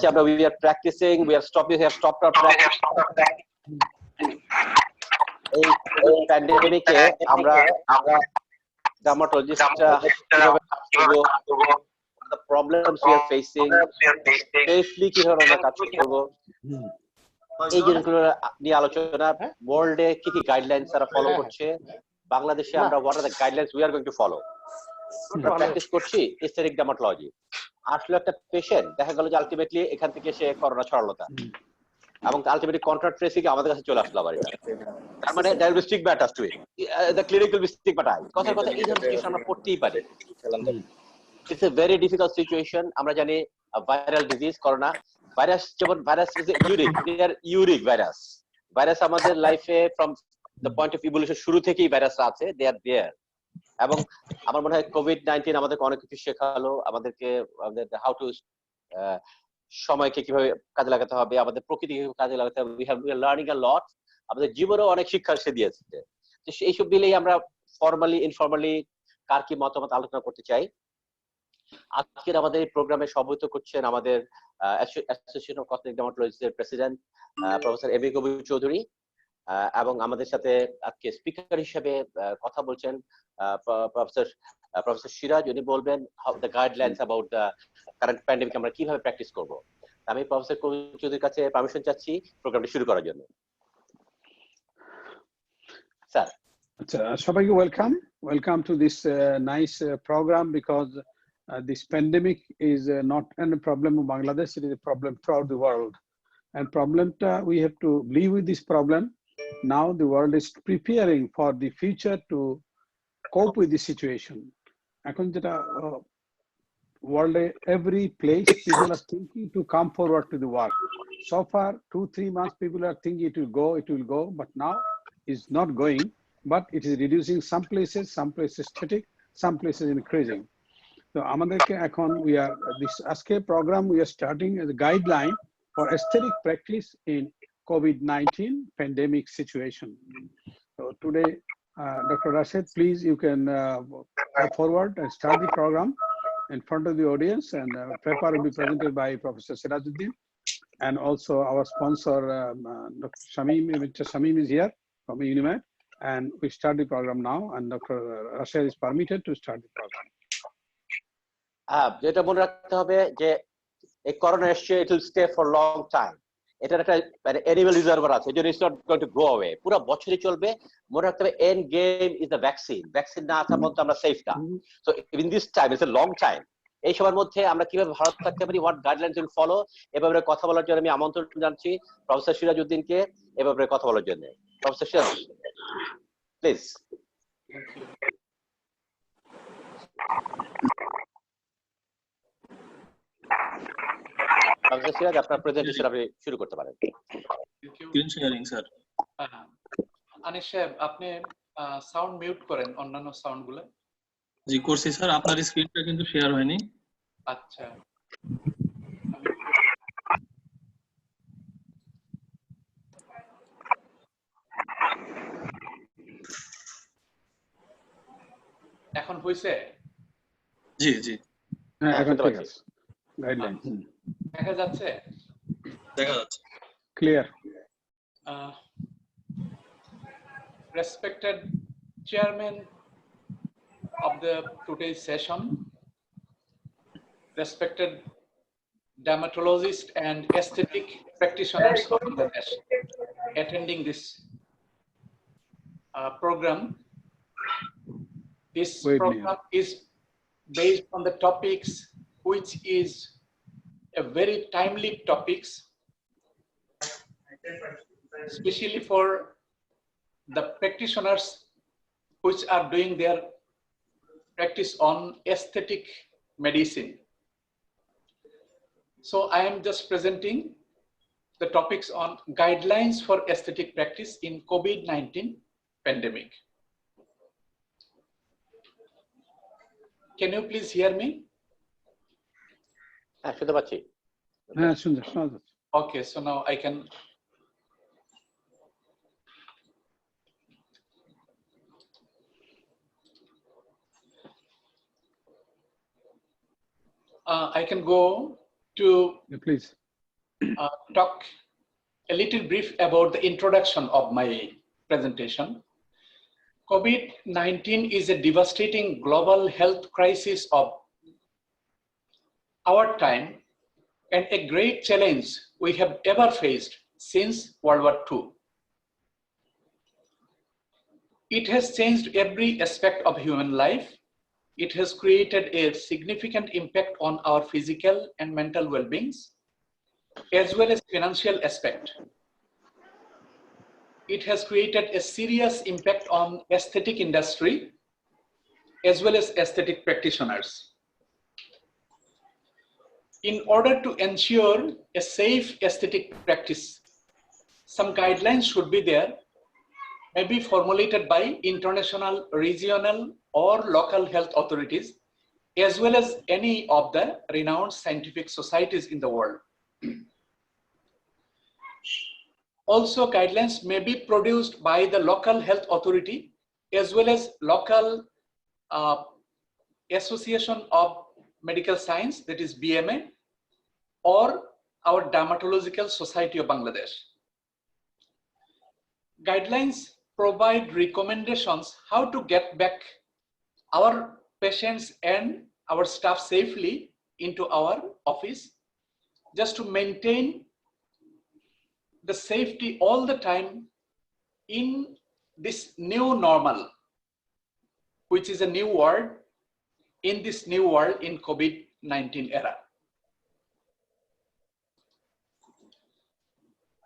আমরা we are practicing, we have stopped our practice. এই প্যান্ডেমিকে আমরা dermatologists the problems we are facing, safely কিভাবে আমরা কাজ করব, এই জিনিসগুলো নিয়ে আলোচনা, ওয়ার্ল্ডে কি কি গাইডলাইনস তারা ফলো করছে, বাংলাদেশে আমরা what are the guidelines we are going to follow. Practice করছি এস্থেটিক ডার্মাটোলজি। আসলে একটা পেশেন্ট দেখা গেল যে আলটিমেটলি এখান থেকে সে করোনা ছড়ালো তার, এবং আলটিমেটলি কন্ট্রাক্ট ট্রেসিং আমাদের কাছে চলে আসলো আবার। এটা তার মানে there will stigma attached to it, the clinic will be stigmatised. কথার কথা এই ধরনের সিচুয়েশন আমরা পড়তেই পারি। It's a very difficult situation. আমরা জানি ভাইরাল ডিজিজ করোনা ভাইরাস, যেমন virus is uric virus. Virus আমাদের লাইফে from the point of evolution শুরু থেকেই ভাইরাস আছে, দে আর দেয়ার। এবং আমার মনে হয় কোভিড-19 আমাদেরকে অনেক কিছু শেখালো, আমাদেরকে হাউ টু সময়কে কিভাবে কাজে লাগাতে হবে, আমাদের প্রকৃতিকে কাজে লাগাতে হবে। উই আর লার্নিং আ লট। আমাদের জীবনেও অনেক শিক্ষা সে দিয়েছে। তো এইসব দিলেই আমরা ফর্মালি ইনফর্মালি কার কি মতামত আলোচনা করতে চাই। আজকের আমাদের এই প্রোগ্রামে সভাপতিত্ব করছেন আমাদের অ্যাসোসিয়েশন অফ কসমেটিক ডার্মাটোলজিস্টের president professor M A Kabir Chowdhury, এবং আমাদের সাথে আজকে স্পিকার হিসেবে কথা বলছেন প্রফেসর সিরাজ। উনি বলবেন the guidelines about the current pandemic আমরা কিভাবে প্র্যাকটিস করব। আমি প্রফেসর কবির চৌধুরীর কাছে পারমিশন চাচ্ছি প্রোগ্রামটি শুরু করার জন্য। স্যার। আচ্ছা, সবাইকে welcome to this nice program, because this pandemic is not a problem of Bangladesh, it is a problem throughout the world. And we have to live with this problem. Now the world is preparing for the future to cope with this situation. এখন যেটা world, every place people are thinking to come forward to the work. So far 2-3 months people are thinking it will go, but now it's not going, but it is reducing. Some places static, some places increasing. So আমাদেরকে এখন this আজকে program we are starting as a guideline for aesthetic practice in COVID-19 pandemic situation. So today, Dr. Rashid, please, you can go forward and start the program in front of the audience, and paper will be presented by Professor Sirajuddin, and also our sponsor, Dr. Shamim. Mr. Shamim is here from UNIMED, and we start the program now, and Dr. Rashid is permitted to start the program. যেটা মনে রাখতে হবে যে এই corona এসছে, it will stay for long time. এটার একটা animal reservoir আছে, এটা is not going to go away, পুরো বছরই চলবে। মনে রাখতে হবে end game is the vaccine. Vaccine না আসার মধ্যে আমরা সেফ না। So in this time it's a long time. এই সময়ের মধ্যে আমরা কিভাবে ভালো থাকতে পারি, হোয়াট গাইডলাইনস উইল ফলো, এ ব্যাপারে কথা বলার জন্য আমি আমন্ত্রণ জানাচ্ছি প্রফেসর সিরাজউদ্দিনকে এ ব্যাপারে কথা বলার জন্য। Professor Siraj, please. Professor Siraj, আপনার প্রেজেন্টেশন আপনি শুরু করতে পারেন। Screen sharing sir. আনিস সাহেব, আপনি সাউন্ড মিউট করেন অন্যান্য সাউন্ড গুলো। জি করছি স্যার, আপনার স্ক্রিনটা কিন্তু শেয়ার হয়নি। আচ্ছা, এখন হইছে? জি জি, হ্যাঁ এখন ঠিক আছে। গাইডলাইন দেখা যাচ্ছে? দেখা যাচ্ছে। Clear. Respected chairman of the today's session, respected dermatologists and aesthetic practitioners of Bangladesh attending this program. This program is based on the topics which is a very timely topics, especially for the practitioners which are doing their practice on aesthetic medicine. So I am just presenting the topics on guidelines for aesthetic practice in COVID-19 pandemic. Can you please hear me? শুনতে পাচ্ছি। হ্যাঁ শুনতে পাচ্ছি। Okay, so now I can go to Please. talk a little brief about the introduction of my presentation. COVID-19 is a devastating global health crisis of our time and a great challenge we have ever faced since World War II. It has changed every aspect of human life. It has created a significant impact on our physical and mental well-beings, as well as financial aspect. It has created a serious impact on aesthetic industry, as well as aesthetic practitioners. In order to ensure a safe aesthetic practice, some guidelines should be there, maybe formulated by international, regional, or local health authorities, as well as any of the renowned scientific societies in the world. Also, guidelines may be produced by the local health authority, as well as local Association of Medical Science, that is BMA, or our Dermatological Society of Bangladesh. Guidelines provide recommendations how to get back our patients and our staff safely into our office, just to maintain the safety all the time in this new normal, which is a new world, in this new world in COVID-19 era.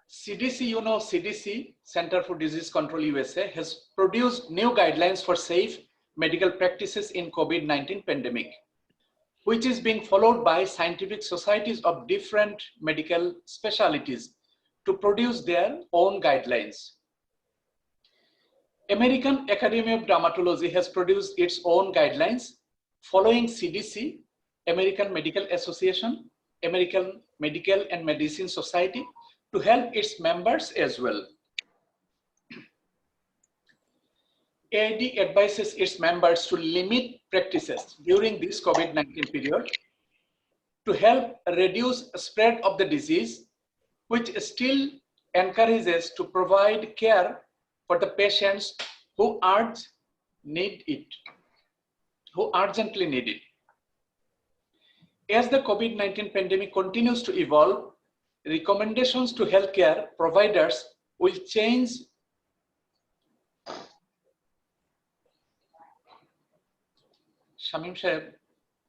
CDC, you know, CDC, Center for Disease Control USA, has produced new guidelines for safe medical practices in COVID-19 pandemic, which is being followed by scientific societies of different medical specialties to produce their own guidelines. American Academy of Dermatology has produced its own guidelines following CDC, American Medical Association, American Medical and Medicine Society, to help its members as well. AID advises its members to limit practices during this COVID-19 period to help reduce spread of the disease, which still encourages to provide care for the patients who need it, who urgently need it. As the COVID-19 pandemic continues to evolve, recommendations to healthcare providers will change. Shamim Saheb,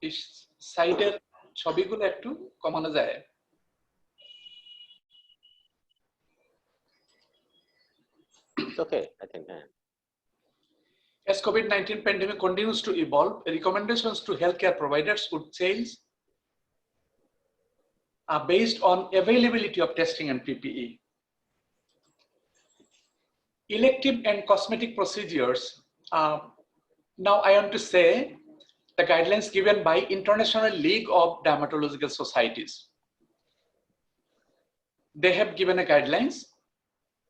is সাইডের ছবিগুলো একটু কমানো যায়? It's okay, I think. As COVID-19 pandemic continues to evolve, recommendations to healthcare providers would change based on availability of testing and PPE. Elective and cosmetic procedures. Now I want to say the guidelines given by International League of Dermatological Societies. They have given a guidelines,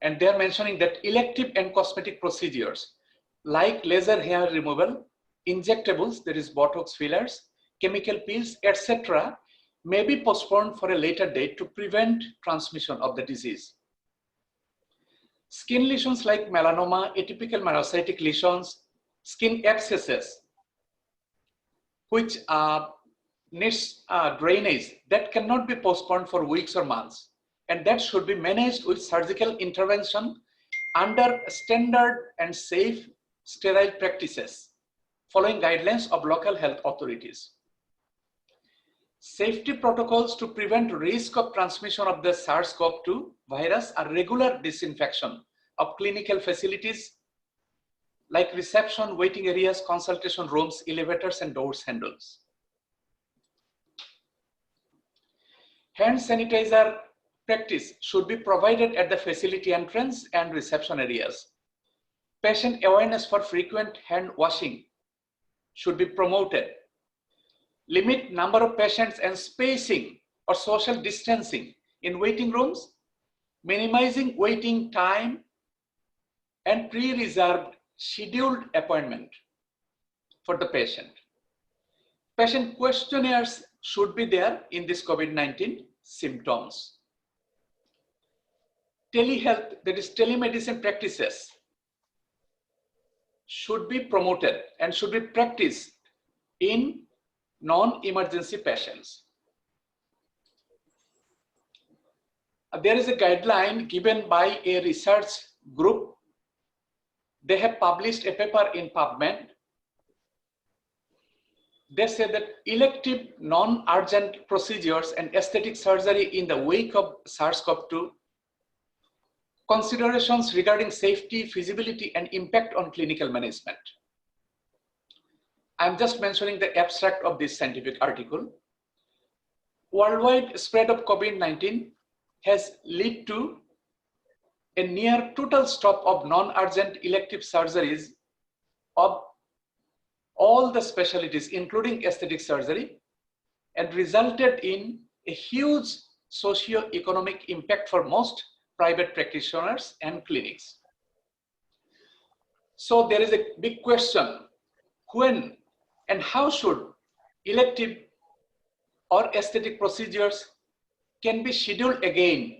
and they are mentioning that elective and cosmetic procedures like laser hair removal, injectables, that is Botox fillers, chemical peels, etc., may be postponed for a later date to prevent transmission of the disease. Skin lesions like melanoma, atypical melanocytic lesions, skin abscesses, which needs drainage, that cannot be postponed for weeks or months, and that should be managed with surgical intervention under standard and safe sterile practices following guidelines of local health authorities. Safety protocols to prevent risk of transmission of the SARS-CoV-2 virus are regular disinfection of clinical facilities like reception, waiting areas, consultation rooms, elevators, and doors handles. Hand sanitizer practice should be provided at the facility entrance and reception areas. Patient awareness for frequent hand washing should be promoted. Limit number of patients and spacing or social distancing in waiting rooms, minimizing waiting time, and pre-reserved scheduled appointment for the patient. Patient questionnaires should be there in this COVID-19 symptoms. telehealth, that is telemedicine practices, should be promoted and should be practiced in non-emergency patients. There is a guideline given by a research group. They have published a paper in PubMed. They say that elective non-urgent procedures and aesthetic surgery in the wake of SARS-CoV-2, considerations regarding safety, feasibility, and impact on clinical management. I'm just mentioning the abstract of this scientific article. Worldwide spread of COVID-19 has led to a near total stop of non-urgent elective surgeries of all the specialties, including aesthetic surgery, and resulted in a huge socio-economic impact for most private practitioners and clinics. So there is a big question: when and how should elective or aesthetic procedures can be scheduled again,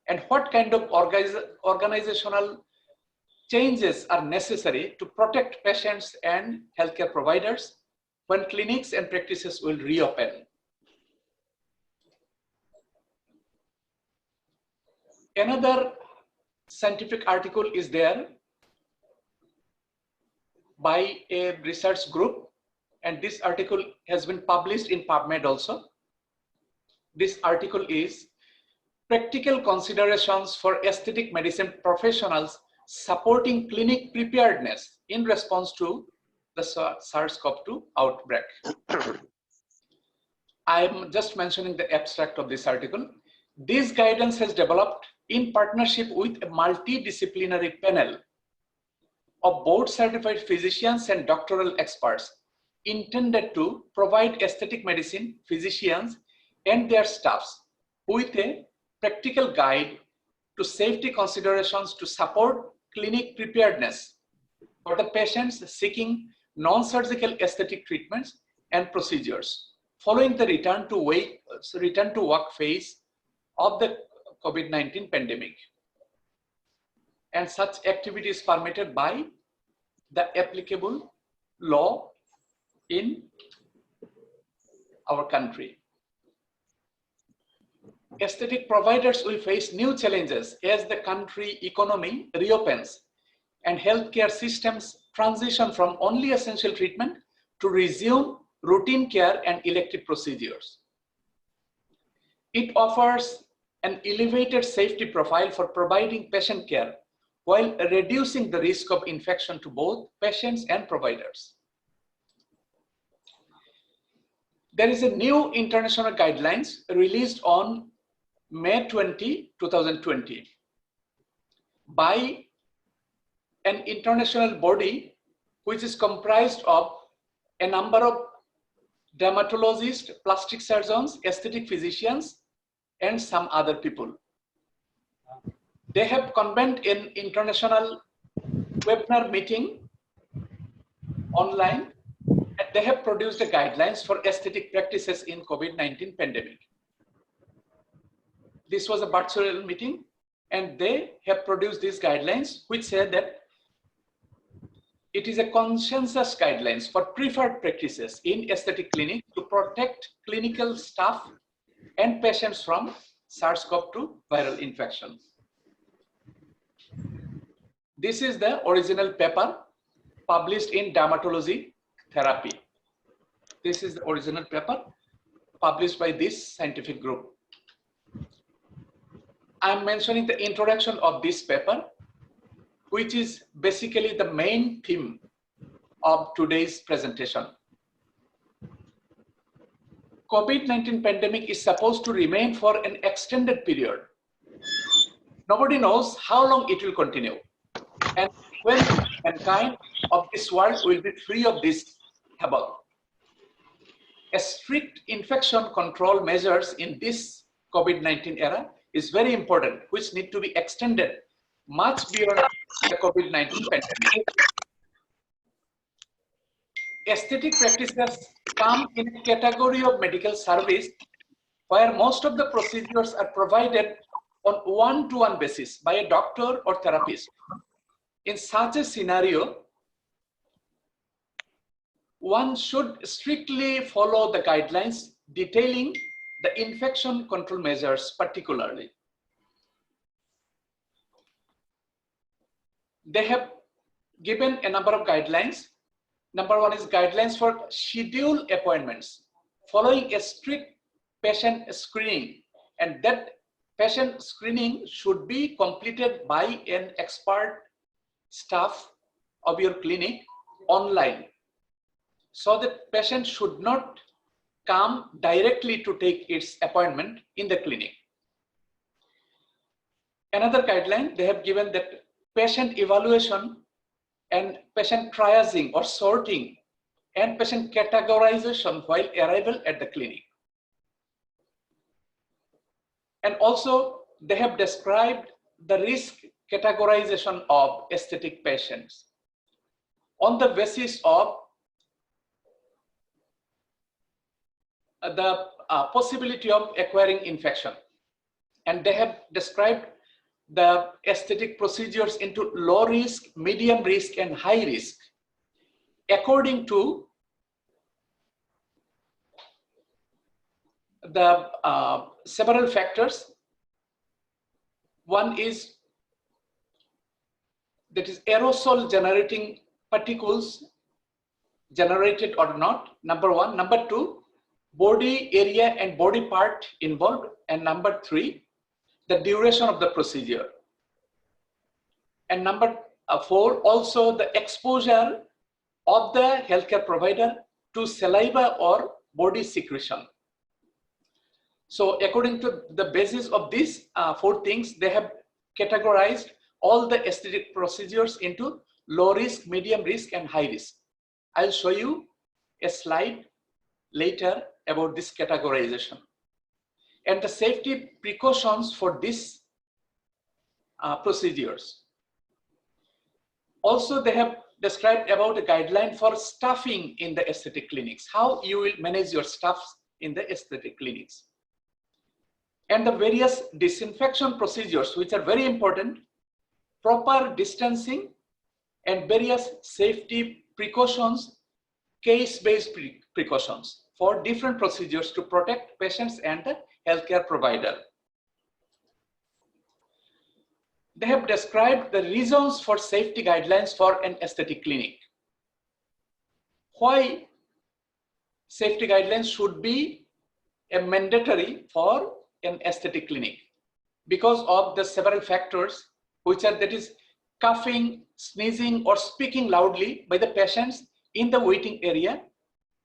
and what kind of organizational changes are necessary to protect patients and healthcare providers when clinics and practices will reopen. Another scientific article is there by a research group, and this article has been published in PubMed also. This article is Practical Considerations for Aesthetic Medicine Professionals Supporting Clinic Preparedness in Response to the SARS-CoV-2 Outbreak. I'm just mentioning the abstract of this article. This guidance has developed in partnership with a multidisciplinary panel of board-certified physicians and doctoral experts intended to provide aesthetic medicine physicians and their staffs with a practical guide to safety considerations to support clinic preparedness for the patients seeking non-surgical aesthetic treatments and procedures following the return to work phase of the COVID-19 pandemic. And such activity is permitted by the applicable law in our country. Aesthetic providers will face new challenges as the country economy reopens and healthcare systems transition from only essential treatment to resume routine care and elective procedures. It offers an elevated safety profile for providing patient care while reducing the risk of infection to both patients and providers. There is a new international guidelines released on May 20, 2020 by an international body which is comprised of a number of dermatologists, plastic surgeons, aesthetic physicians, and some other people. They have convened an international webinar meeting online, and they have produced the guidelines for aesthetic practices in COVID-19 pandemic. This was a virtual meeting, and they have produced these guidelines which say that it is a consensus guidelines for preferred practices in aesthetic clinic to protect clinical staff and patients from SARS-CoV-2 viral infection. This is the original paper published in Dermatology Therapy. This is the original paper published by this scientific group. I'm mentioning the introduction of this paper, which is basically the main theme of today's presentation. COVID-19 pandemic is supposed to remain for an extended period. Nobody knows how long it will continue and when mankind of this world will be free of this havoc. A strict infection control measures in this COVID-19 era is very important, which need to be extended much beyond the COVID-19 pandemic. Aesthetic practices come in a category of medical service where most of the procedures are provided on one-to-one basis by a doctor or therapist. In such a scenario, one should strictly follow the guidelines detailing the infection control measures particularly. They have given a number of guidelines. Number one is guidelines for schedule appointments following a strict patient screening, and that patient screening should be completed by an expert staff of your clinic online, so that patient should not come directly to take its appointment in the clinic. Another guideline they have given that patient evaluation and patient triaging or sorting and patient categorization while arrival at the clinic. And also they have described the risk categorization of aesthetic patients on the basis of the possibility of acquiring infection. And they have described the aesthetic procedures into low risk, medium risk, and high risk according to the several factors. One is that is aerosol generating particles generated or not, number one. Number two, body area and body part involved. And number three, the duration of the procedure. And number four, also the exposure of the healthcare provider to saliva or body secretion. So according to the basis of these four things, they have categorized all the aesthetic procedures into low risk, medium risk, and high risk. I'll show you a slide later about this categorization and the safety precautions for these procedures. Also, they have described about a guideline for staffing in the aesthetic clinics, how you will manage your staffs in the aesthetic clinics. And the various disinfection procedures, which are very important, proper distancing, and various safety precautions, case-based precautions for different procedures to protect patients and the healthcare provider. They have described the reasons for safety guidelines for an aesthetic clinic. Why safety guidelines should be a mandatory for an aesthetic clinic? Because of the several factors, which are that is coughing, sneezing, or speaking loudly by the patients in the waiting area,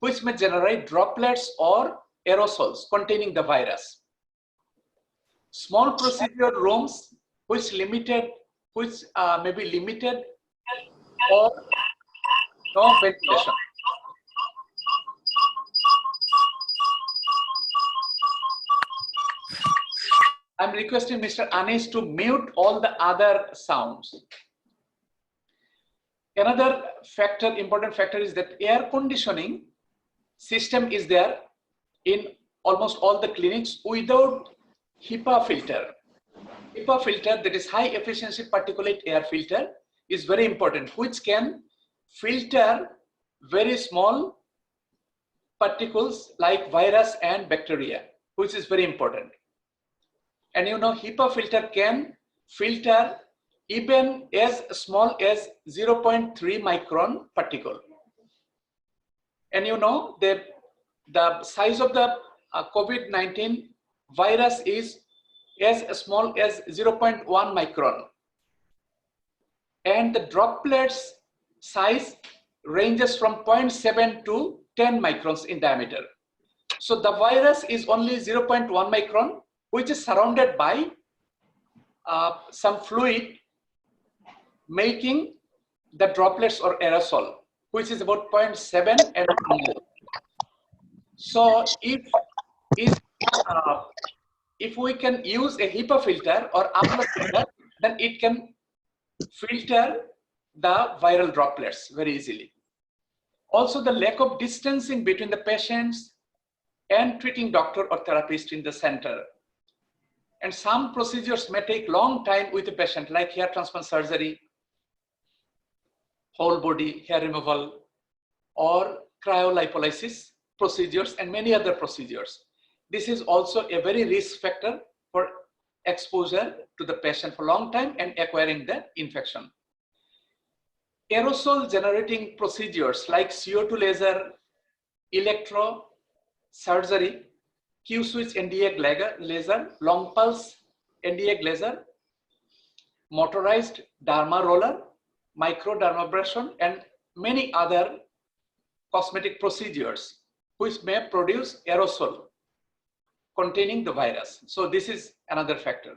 which may generate droplets or aerosols containing the virus. Small procedure rooms which may be limited or no ventilation. I'm requesting Mr. Anis to mute all the other sounds. Another factor, important factor, is that air conditioning system is there in almost all the clinics without HEPA filter. HEPA filter, that is high efficiency particulate air filter, is very important, which can filter very small particles like virus and bacteria, which is very important. And you know, HEPA filter can filter even as small as 0.3 micron particle. And you know, the size of the COVID-19 virus is as small as 0.1 micron. And the droplets size ranges from 0.7 to 10 microns in diameter. So the virus is only 0.1 micron, which is surrounded by some fluid making the droplets or aerosol, which is about 0.7 and more. So if we can use a HEPA filter or AMLA filter, then it can filter the viral droplets very easily. Also, the lack of distancing between the patients and treating doctor or therapist in the center. And some procedures may take long time with a patient, like hair transplant surgery, whole body hair removal, or cryolipolysis procedures, and many other procedures. This is also a very risk factor for exposure to the patient for a long time and acquiring the infection. Aerosol generating procedures like CO2 laser, electro surgery, Q-switch NDA laser, long pulse NDA laser, motorized derma roller, microdermabrasion, and many other cosmetic procedures which may produce aerosol containing the virus. So this is another factor.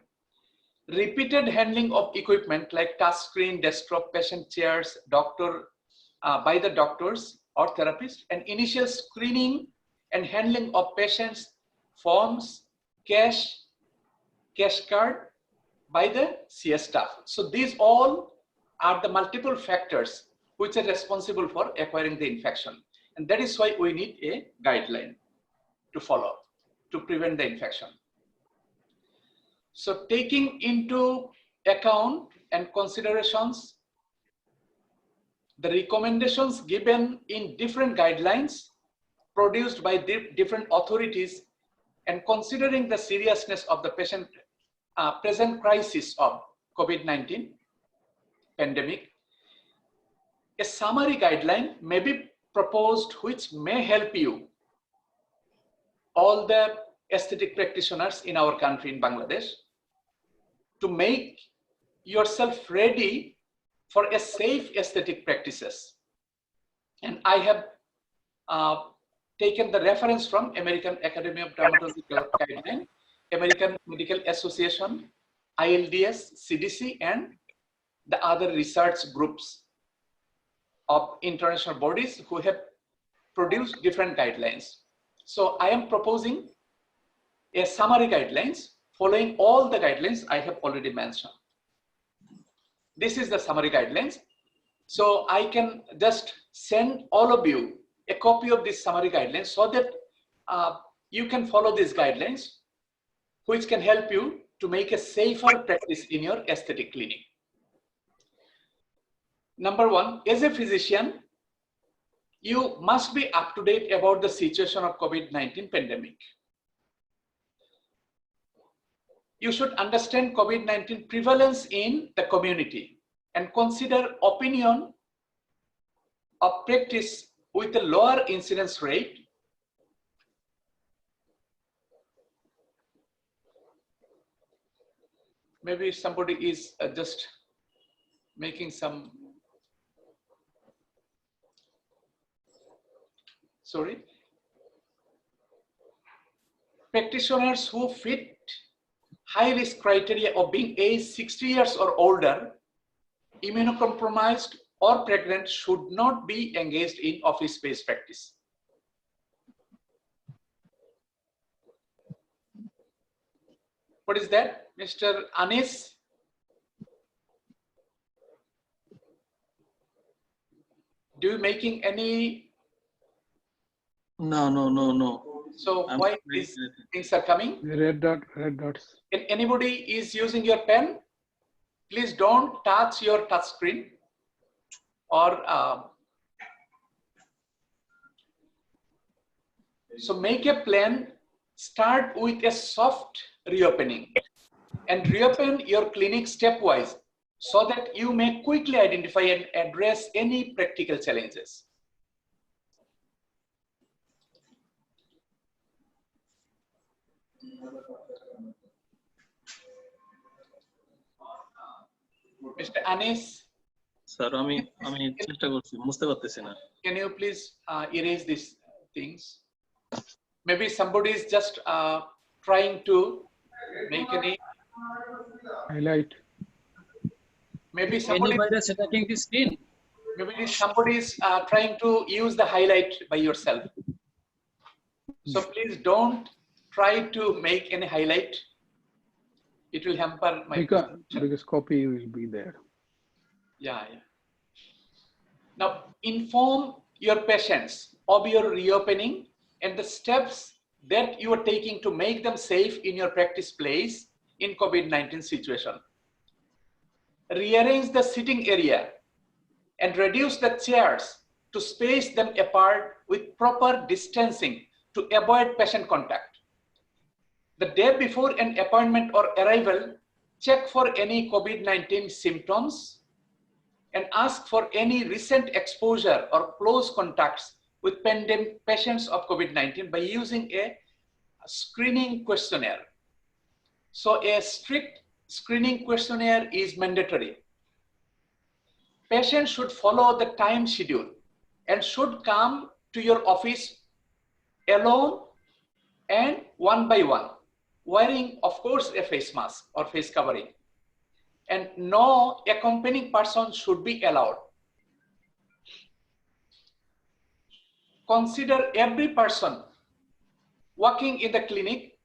Repeated handling of equipment like touch screen, desktop, patient chairs, by the doctors or therapists, and initial screening and handling of patients' forms, cash card by the CS staff. So these all are the multiple factors which are responsible for acquiring the infection. And that is why we need a guideline to follow to prevent the infection. So taking into account and considerations the recommendations given in different guidelines produced by different authorities, and considering the seriousness of the present crisis of COVID-19 pandemic, a summary guideline may be proposed which may help you, all the aesthetic practitioners in our country in Bangladesh, to make yourself ready for a safe aesthetic practices. And I have taken the reference from American Academy of Dermatology guideline, American Medical Association, ILDS, CDC, and the other research groups of international bodies who have produced different guidelines. So I am proposing a summary guidelines following all the guidelines I have already mentioned. This is the summary guidelines. So I can just send all of you a copy of this summary guidelines so that you can follow these guidelines, which can help you to make a safer practice in your aesthetic clinic. Number one, as a physician, you must be up to date about the situation of COVID-19 pandemic. You should understand COVID-19 prevalence in the community and consider opinion of practice with a lower incidence rate maybe somebody is just making some, sorry. Practitioners who fit high risk criteria of being age 60 years or older, immunocompromised or pregnant should not be engaged in office-based practice. What is that, Mr. Anis? Do you making any? No. So why these things are coming? Red dots. If anybody is using your pen, please don't touch your touch screen or so make a plan. Start with a soft reopening and reopen your clinic stepwise so that you may quickly identify and address any practical challenges. Mr. Anis, sir আমি চেষ্টা করছি বুঝতে পারতেছি না can you please erase these things? Maybe somebody is just trying to make any Highlight. Maybe somebody virus attacking the screen. Maybe somebody is trying to use the highlight by yourself. So please don't try to make any highlight. It will hamper my because copy will be there. Yeah. Now inform your patients of your reopening and the steps that you are taking to make them safe in your practice place in COVID-19 situation. Rearrange the sitting area and reduce the chairs to space them apart with proper distancing to avoid patient contact. The day before an appointment or arrival, check for any COVID-19 symptoms and ask for any recent exposure or close contacts with patients of COVID-19 by using a screening questionnaire. So a strict screening questionnaire is mandatory. Patients should follow the time schedule and should come to your office alone and one by one, wearing, of course, a face mask or face covering. And no accompanying person should be allowed. Consider every person working in the clinic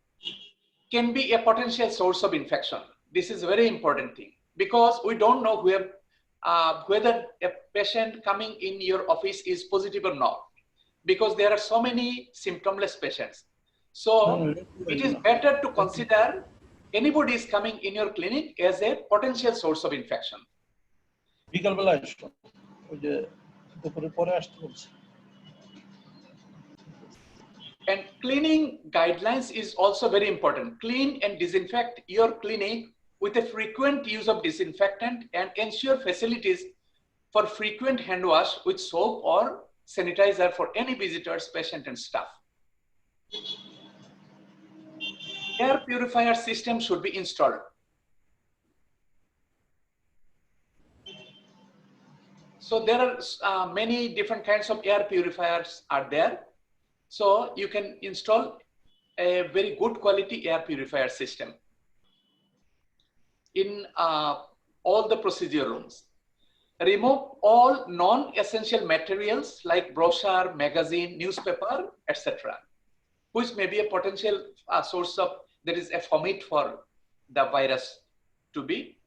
can be a potential source of infection. This is a very important thing because we don't know whether a patient coming in your office is positive or not, because there are so many symptomless patients. So it is better to consider anybody is coming in your clinic as a potential source of infection. And cleaning guidelines is also very important. Clean and disinfect your clinic with a frequent use of disinfectant and ensure facilities for frequent hand wash with soap or sanitizer for any visitors, patient and staff. Air purifier system should be installed. So there are many different kinds of air purifiers are there. So you can install a very good quality air purifier system in all the procedure rooms. Remove all non-essential materials like brochure, magazine, newspaper, etc., which may be a potential source of, there is a vomit for the virus to be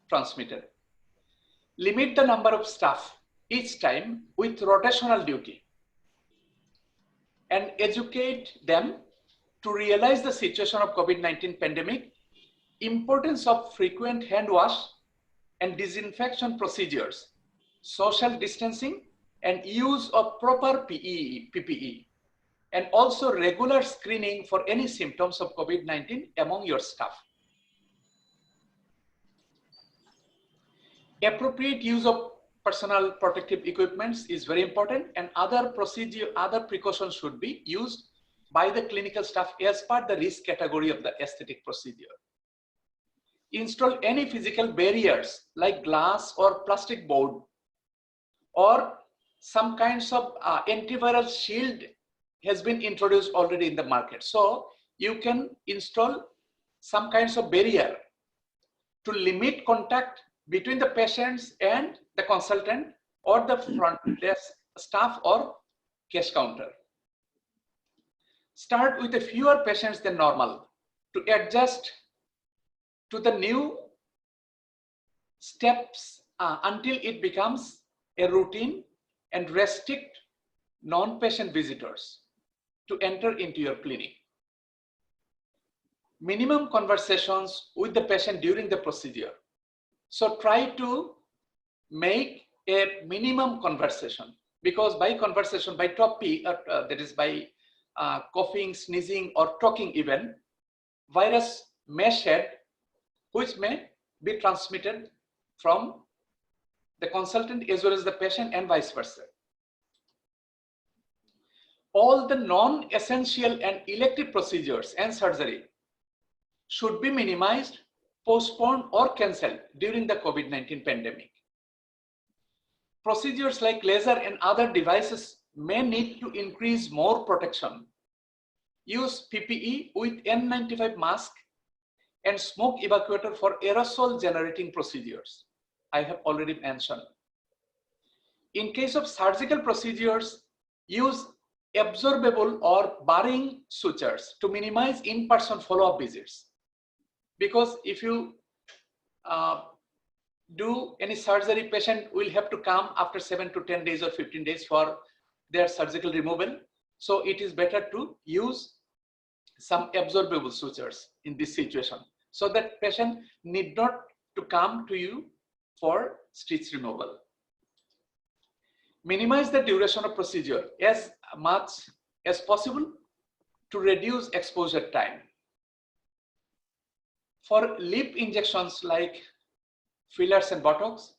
transmitted. Limit the number of staff each time with rotational duty and educate them to realize the situation of COVID-19 pandemic, importance of frequent hand wash and disinfection procedures, social distancing and use of proper PPE, and also regular screening for any symptoms of COVID-19 among your staff. Appropriate use of personal protective equipments is very important, and other precautions should be used by the clinical staff as per the risk category of the aesthetic procedure. Install any physical barriers like glass or plastic board or some kinds of antiviral shield has been introduced already in the market. So you can install some kinds of barrier to limit contact between the patients and the consultant or the front desk staff or cash counter. Start with a fewer patients than normal to adjust to the new steps until it becomes a routine, and restrict non-patient visitors to enter into your clinic. Minimum conversations with the patient during the procedure. So try to make a minimum conversation, because by conversation, by topic, that is by coughing, sneezing, or talking even, virus may shed, which may be transmitted from the consultant as well as the patient and vice versa. All the non-essential and elective procedures and surgery should be minimized, postponed, or cancelled during the COVID-19 pandemic. Procedures like laser and other devices may need to increase more protection. Use PPE with N95 mask and smoke evacuator for aerosol generating procedures. I have already mentioned. In case of surgical procedures, use absorbable or barring sutures to minimize in-person follow-up visits. Because if you do any surgery, patient will have to come after 7 to 10 days or 15 days for their surgical removal. So it is better to use some absorbable sutures in this situation so that patient need not to come to you for stitch removal. Minimize the duration of procedure as much as possible to reduce exposure time. For lip injections like fillers and Botox,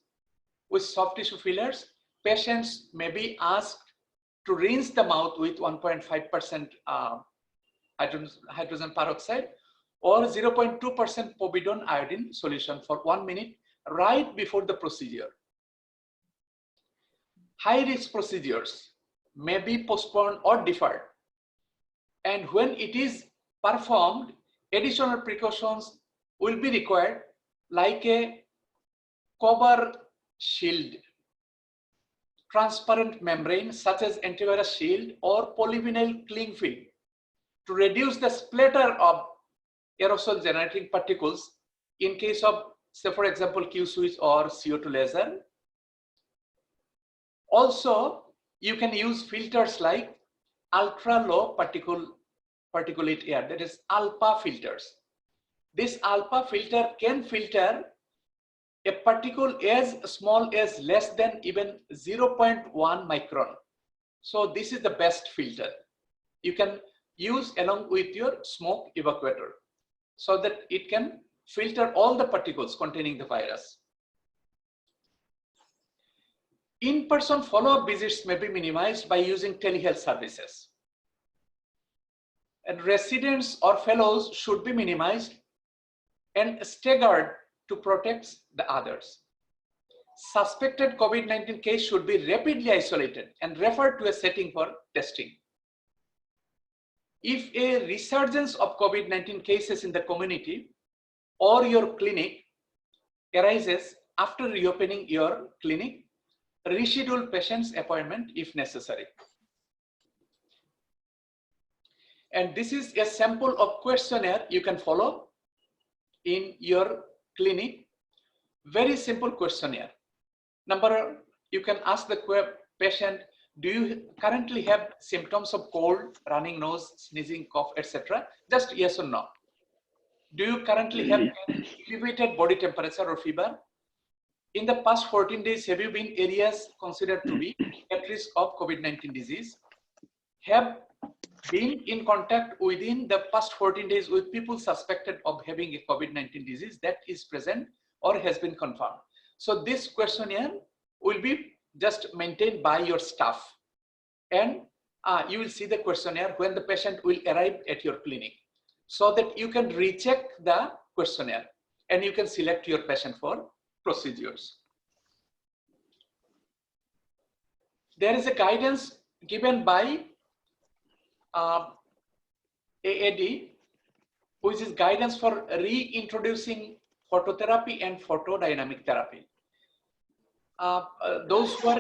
with soft tissue fillers, patients may be asked to rinse the mouth with 1.5% hydrogen peroxide or 0.2% povidone iodine solution for 1 minute right before the procedure. High-risk procedures may be postponed or deferred, and when it is performed, additional precautions will be required, like a cover shield, transparent membrane such as antivirus shield or polyvinyl cling film to reduce the splatter of aerosol generating particles in case of, say for example, Q-switch or CO2 laser. Also, you can use filters like ultra low particulate air, that is ALPA filters. This ALPA filter can filter a particle as small as less than even 0.1 micron. So this is the best filter you can use along with your smoke evacuator so that it can filter all the particles containing the virus. In-person follow-up visits may be minimized by using telehealth services. And residents or fellows should be minimized and staggered to protect the others. Suspected COVID-19 case should be rapidly isolated and referred to a setting for testing. If a resurgence of COVID-19 cases in the community or your clinic arises after reopening your clinic, reschedule patient's appointment if necessary. And this is a sample of questionnaire you can follow in your clinic. Very simple questionnaire. You can ask the patient, do you currently have symptoms of cold, running nose, sneezing, cough, etc.? Just yes or no. Do you currently have an elevated body temperature or fever? In the past 14 days, have you been areas considered to be at risk of COVID-19 disease? Have been in contact within the past 14 days with people suspected of having a COVID-19 disease that is present or has been confirmed. So this questionnaire will be just maintained by your staff, and you will see the questionnaire when the patient will arrive at your clinic, so that you can recheck the questionnaire and you can select your patient for procedures. There is a guidance given by AAD, which is guidance for reintroducing phototherapy and photodynamic therapy. Those who are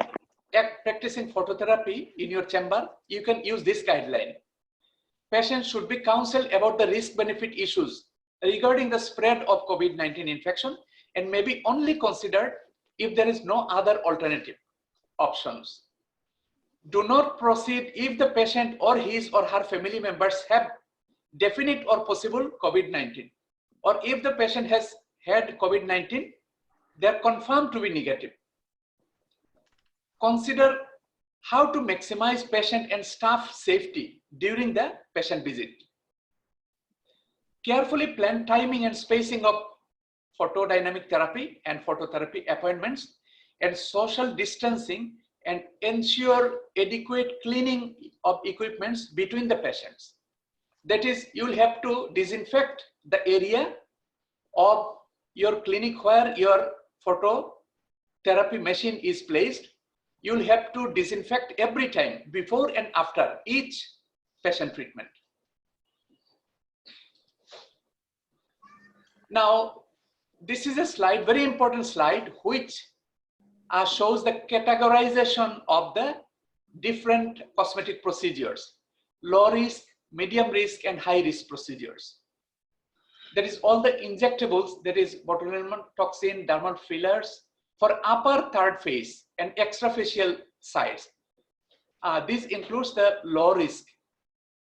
practicing phototherapy in your chamber, you can use this guideline. Patients should be counseled about the risk-benefit issues regarding the spread of COVID-19 infection and may be only considered if there is no other alternative options. Do not proceed if the patient or his or her family members have definite or possible COVID-19, or if the patient has had COVID-19, they are confirmed to be negative. Consider how to maximize patient and staff safety during the patient visit. Carefully plan timing and spacing of photodynamic therapy and phototherapy appointments and social distancing, and ensure adequate cleaning of equipments between the patients. That is, you will have to disinfect the area of your clinic where your phototherapy machine is placed. You will have to disinfect every time before and after each patient treatment. Now, this is a slide, very important slide, which shows the categorization of the different cosmetic procedures: low risk, medium risk, and high risk procedures. That is all the injectables, that is botulinum toxin, dermal fillers for upper third face and extrafacial sites. This includes the low risk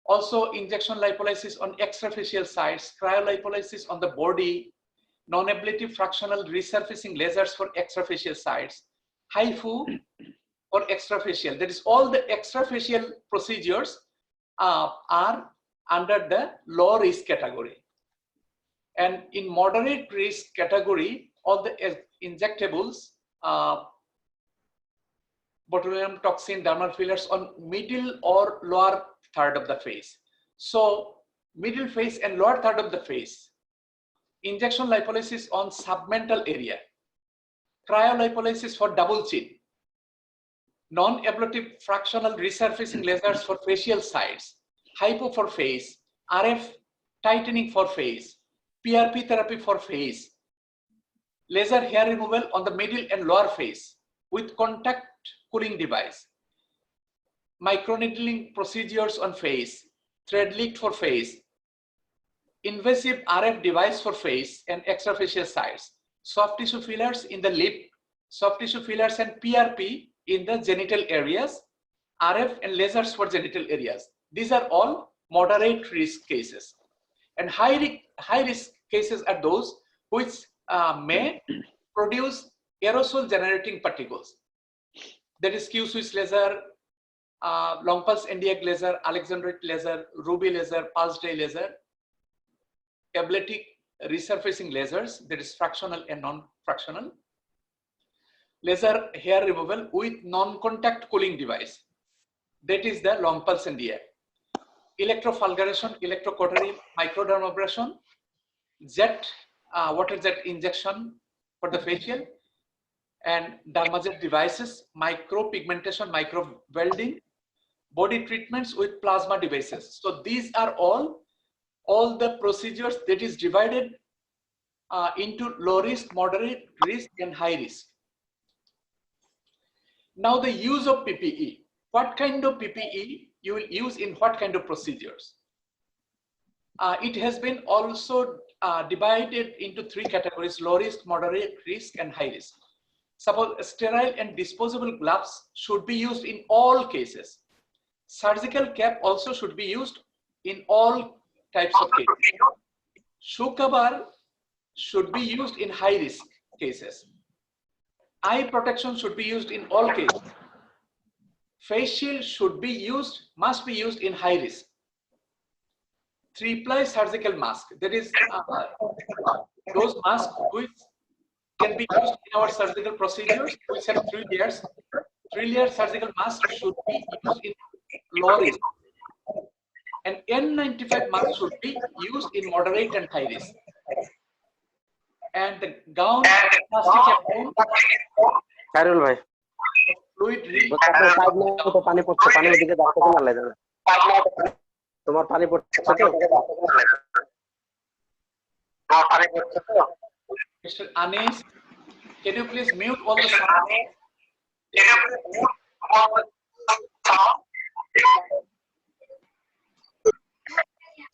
Also, injection lipolysis on extrafacial sites, cryolipolysis on the body, non-ablative fractional resurfacing lasers for extrafacial sites, HIFU for extrafacial. That is, all the extrafacial procedures are under the low risk category. And in moderate risk category, all the injectables, botulinum toxin, dermal fillers on middle or lower third of the face. So middle face and lower third of the face, injection lipolysis on submental area, cryolipolysis for double chin, non-ablative fractional resurfacing lasers for facial sides, hypo for face, RF tightening for face, PRP therapy for face, laser hair removal on the middle and lower face with contact cooling device, microneedling procedures on face, thread lift for face, invasive RF device for face and extrafacial sites, soft tissue fillers in the lip, soft tissue fillers and PRP in the genital areas, RF and lasers for genital areas. These are all moderate risk cases. And high risk cases are those which may produce aerosol generating particles. That is Q-switch laser, long pulse Nd:YAG laser, Alexandrite laser, ruby laser, pulse dye laser, ablative resurfacing lasers, that is fractional and non-fractional, laser hair removal with non-contact cooling device, that is the long pulse Nd:YAG, electrofulguration, electrocautery, microdermabrasion, jet, water jet injection for the facial, and dermajet devices, micropigmentation, micro welding, body treatments with plasma devices. So these are all the procedures that is divided into low risk, moderate risk, and high risk. Now the use of PPE. What kind of PPE you will use in what kind of procedures? It has been also divided into three categories: low risk, moderate risk, and high risk. Suppose sterile and disposable gloves should be used in all cases. Surgical cap also should be used in all types of cases. Shoe cover should be used in high risk cases. Eye protection should be used in all cases. Face shield should be used, must be used in high risk. 3-ply surgical mask, that is those masks which can be used in our surgical procedures, which have 3 layers. 3-layer surgical mask should be used in low risk. And N95 mask should be used in moderate and high risk. And the gown, plastic gown, Carol bhai, fluid তো পানি পড়ছে, পানি ওদিকে যাচ্ছে না লাগে না। তোমার পানি পড়ছে তো? Mr. Anis, can you please mute all the sound?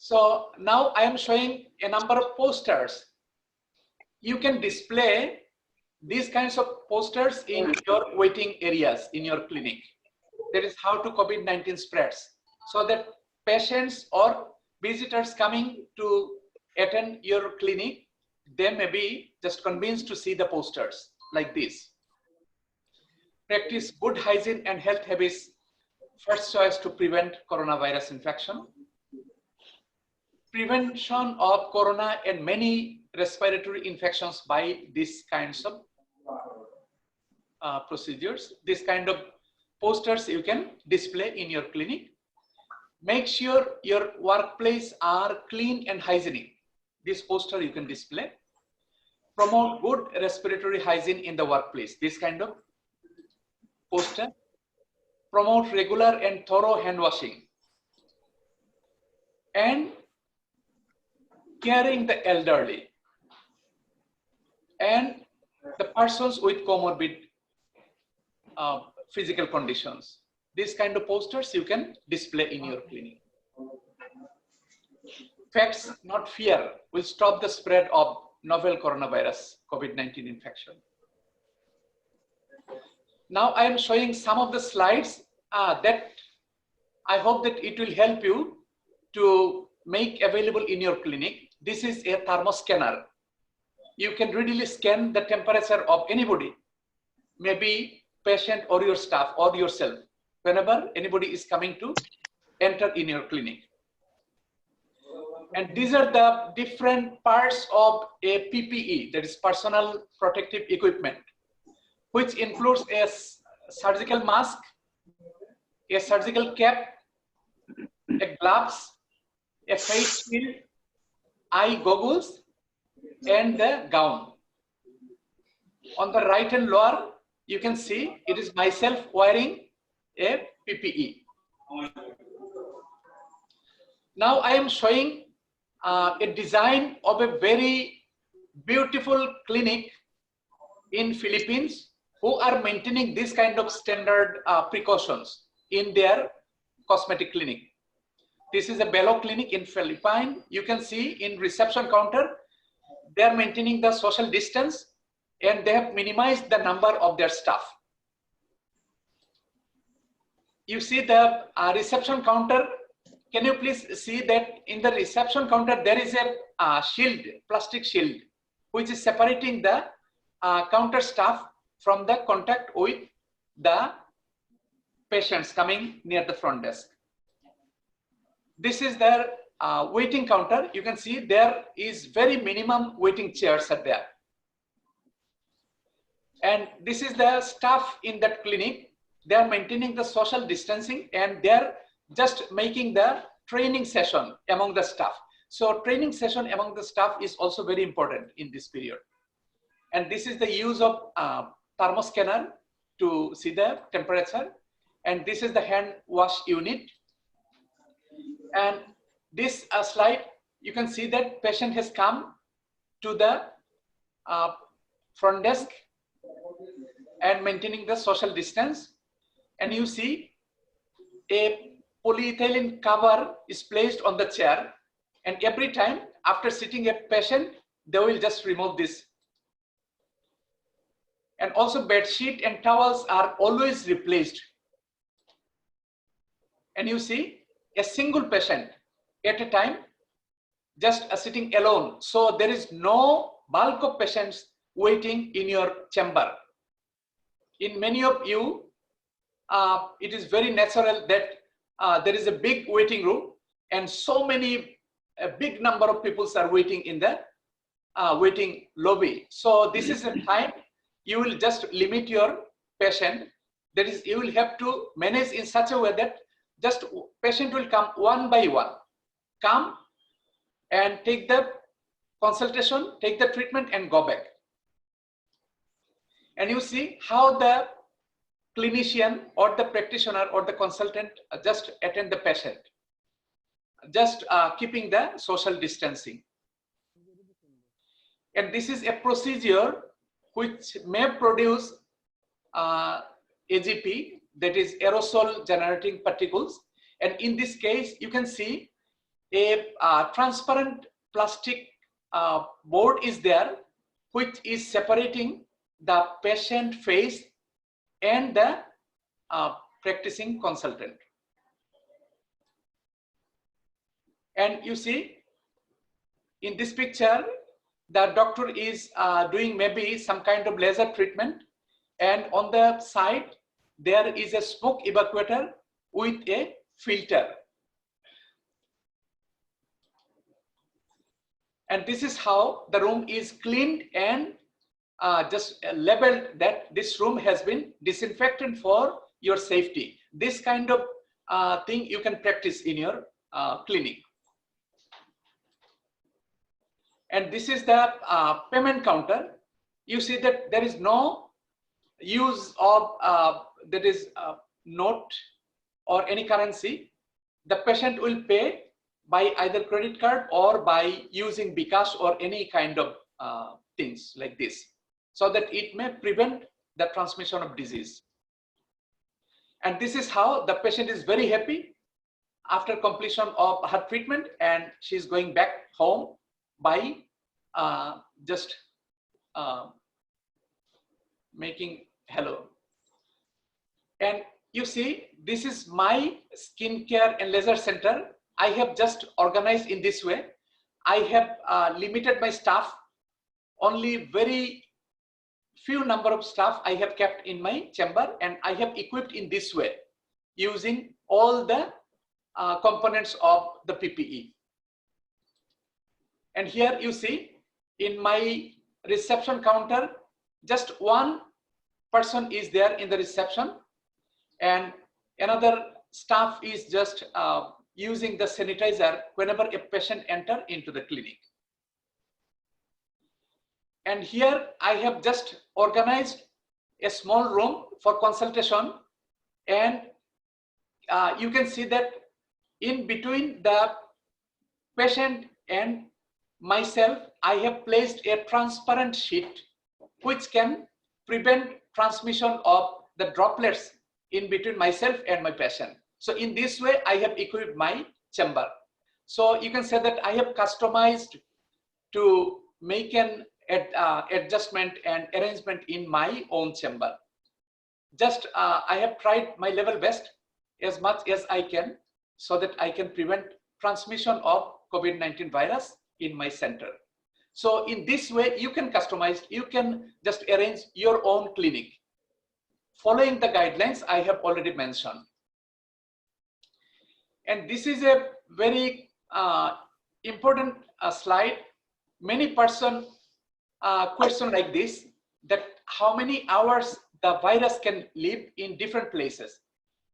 So now I am showing a number of posters. You can display these kinds of posters in your waiting areas in your clinic. That is how to COVID-19 spreads. So that patients or visitors coming to attend your clinic, they may be just convinced to see the posters like this. Practice good hygiene and health habits, first choice to prevent coronavirus infection. Prevention of corona and many respiratory infections by these kinds of procedures. This kind of posters you can display in your clinic. Make sure your workplace are clean and hygienic. This poster you can display. Promote good respiratory hygiene in the workplace. This kind of poster. Promote regular and thorough hand washing. And caring the elderly and the persons with comorbid physical conditions. These kind of posters you can display in your clinic. Facts, not fear, will stop the spread of novel coronavirus COVID-19 infection. Now I am showing some of the slides that I hope that it will help you to make available in your clinic. This is a thermoscanner. You can readily scan the temperature of anybody, maybe patient or your staff or yourself, whenever anybody is coming to enter in your clinic. And these are the different parts of a PPE, that is personal protective equipment, which includes a surgical mask, a surgical cap, a gloves, a face shield, eye goggles, and the gown. On the right and lower, you can see it is myself wearing a PPE. Now I am showing a design of a very beautiful clinic in Philippines who are maintaining this kind of standard precautions in their cosmetic clinic. This is a Bello clinic in Philippines. You can see in reception counter, they are maintaining the social distance and they have minimized the number of their staff. You see the reception counter. Can you please see that in the reception counter, there is a shield, plastic shield, which is separating the counter staff from the contact with the patients coming near the front desk. This is their waiting counter. You can see there is very minimum waiting chairs are there. And this is the staff in that clinic. They are maintaining the social distancing and they are just making the training session among the staff. So training session among the staff is also very important in this period. And this is the use of thermoscanner to see the temperature. And this is the hand wash unit. And this slide, you can see that patient has come to the front desk and maintaining the social distance. And you see a polyethylene cover is placed on the chair. And every time after sitting a patient, they will just remove this. And also bed sheet and towels are always replaced. And you see a single patient at a time, just sitting alone. So there is no bulk of patients waiting in your chamber. In many of you, it is very natural that there is a big waiting room and so many, a big number of people are waiting in the waiting lobby. So this is a time you will just limit your patient. That is, you will have to manage in such a way that just patient will come one by one, come and take the consultation, take the treatment and go back. And you see how the clinician or the practitioner or the consultant just attend the patient, just keeping the social distancing. And this is a procedure which may produce AGP, that is aerosol generating particles. And in this case, you can see a transparent plastic board is there, which is separating the patient face and the practicing consultant. And you see in this picture, the doctor is doing maybe some kind of laser treatment, and on the side there is a smoke evacuator with a filter. And this is how the room is cleaned and just labeled that this room has been disinfected for your safety. This kind of thing you can practice in your clinic. And this is the payment counter. You see that there is no use of that is note or any currency. The patient will pay by either credit card or by using bKash or any kind of things like this, so that it may prevent the transmission of disease. And this is how the patient is very happy after completion of her treatment, and she's going back home by just making hello. And you see, this is my skincare and laser center. I have just organized in this way. I have limited my staff, only very few number of staff I have kept in my chamber, and I have equipped in this way using all the components of the PPE. And here you see in my reception counter, just one person is there in the reception, and another staff is just using the sanitizer whenever a patient enter into the clinic. And here I have just organized a small room for consultation, and you can see that in between the patient and myself, I have placed a transparent sheet which can prevent transmission of the droplets in between myself and my patient. So in this way, I have equipped my chamber. So you can say that I have customized to make an adjustment and arrangement in my own chamber. Just I have tried my level best as much as I can so that I can prevent transmission of COVID-19 virus in my center. So in this way, you can customize, you can just arrange your own clinic following the guidelines I have already mentioned. And this is a very important slide. Many person question like this, that how many hours the virus can live in different places.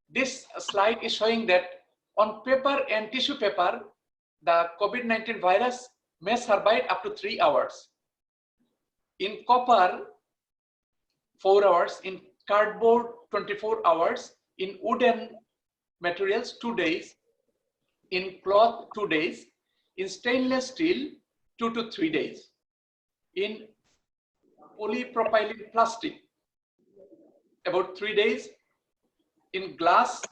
This slide is showing that on paper and tissue paper, the COVID-19 virus may survive up to 3 hours. In copper, 4 hours. In cardboard, 24 hours. In wooden materials, 2 days. In cloth, 2 days. In stainless steel, 2 to 3 days. In polypropylene plastic, about 3 days. In glass,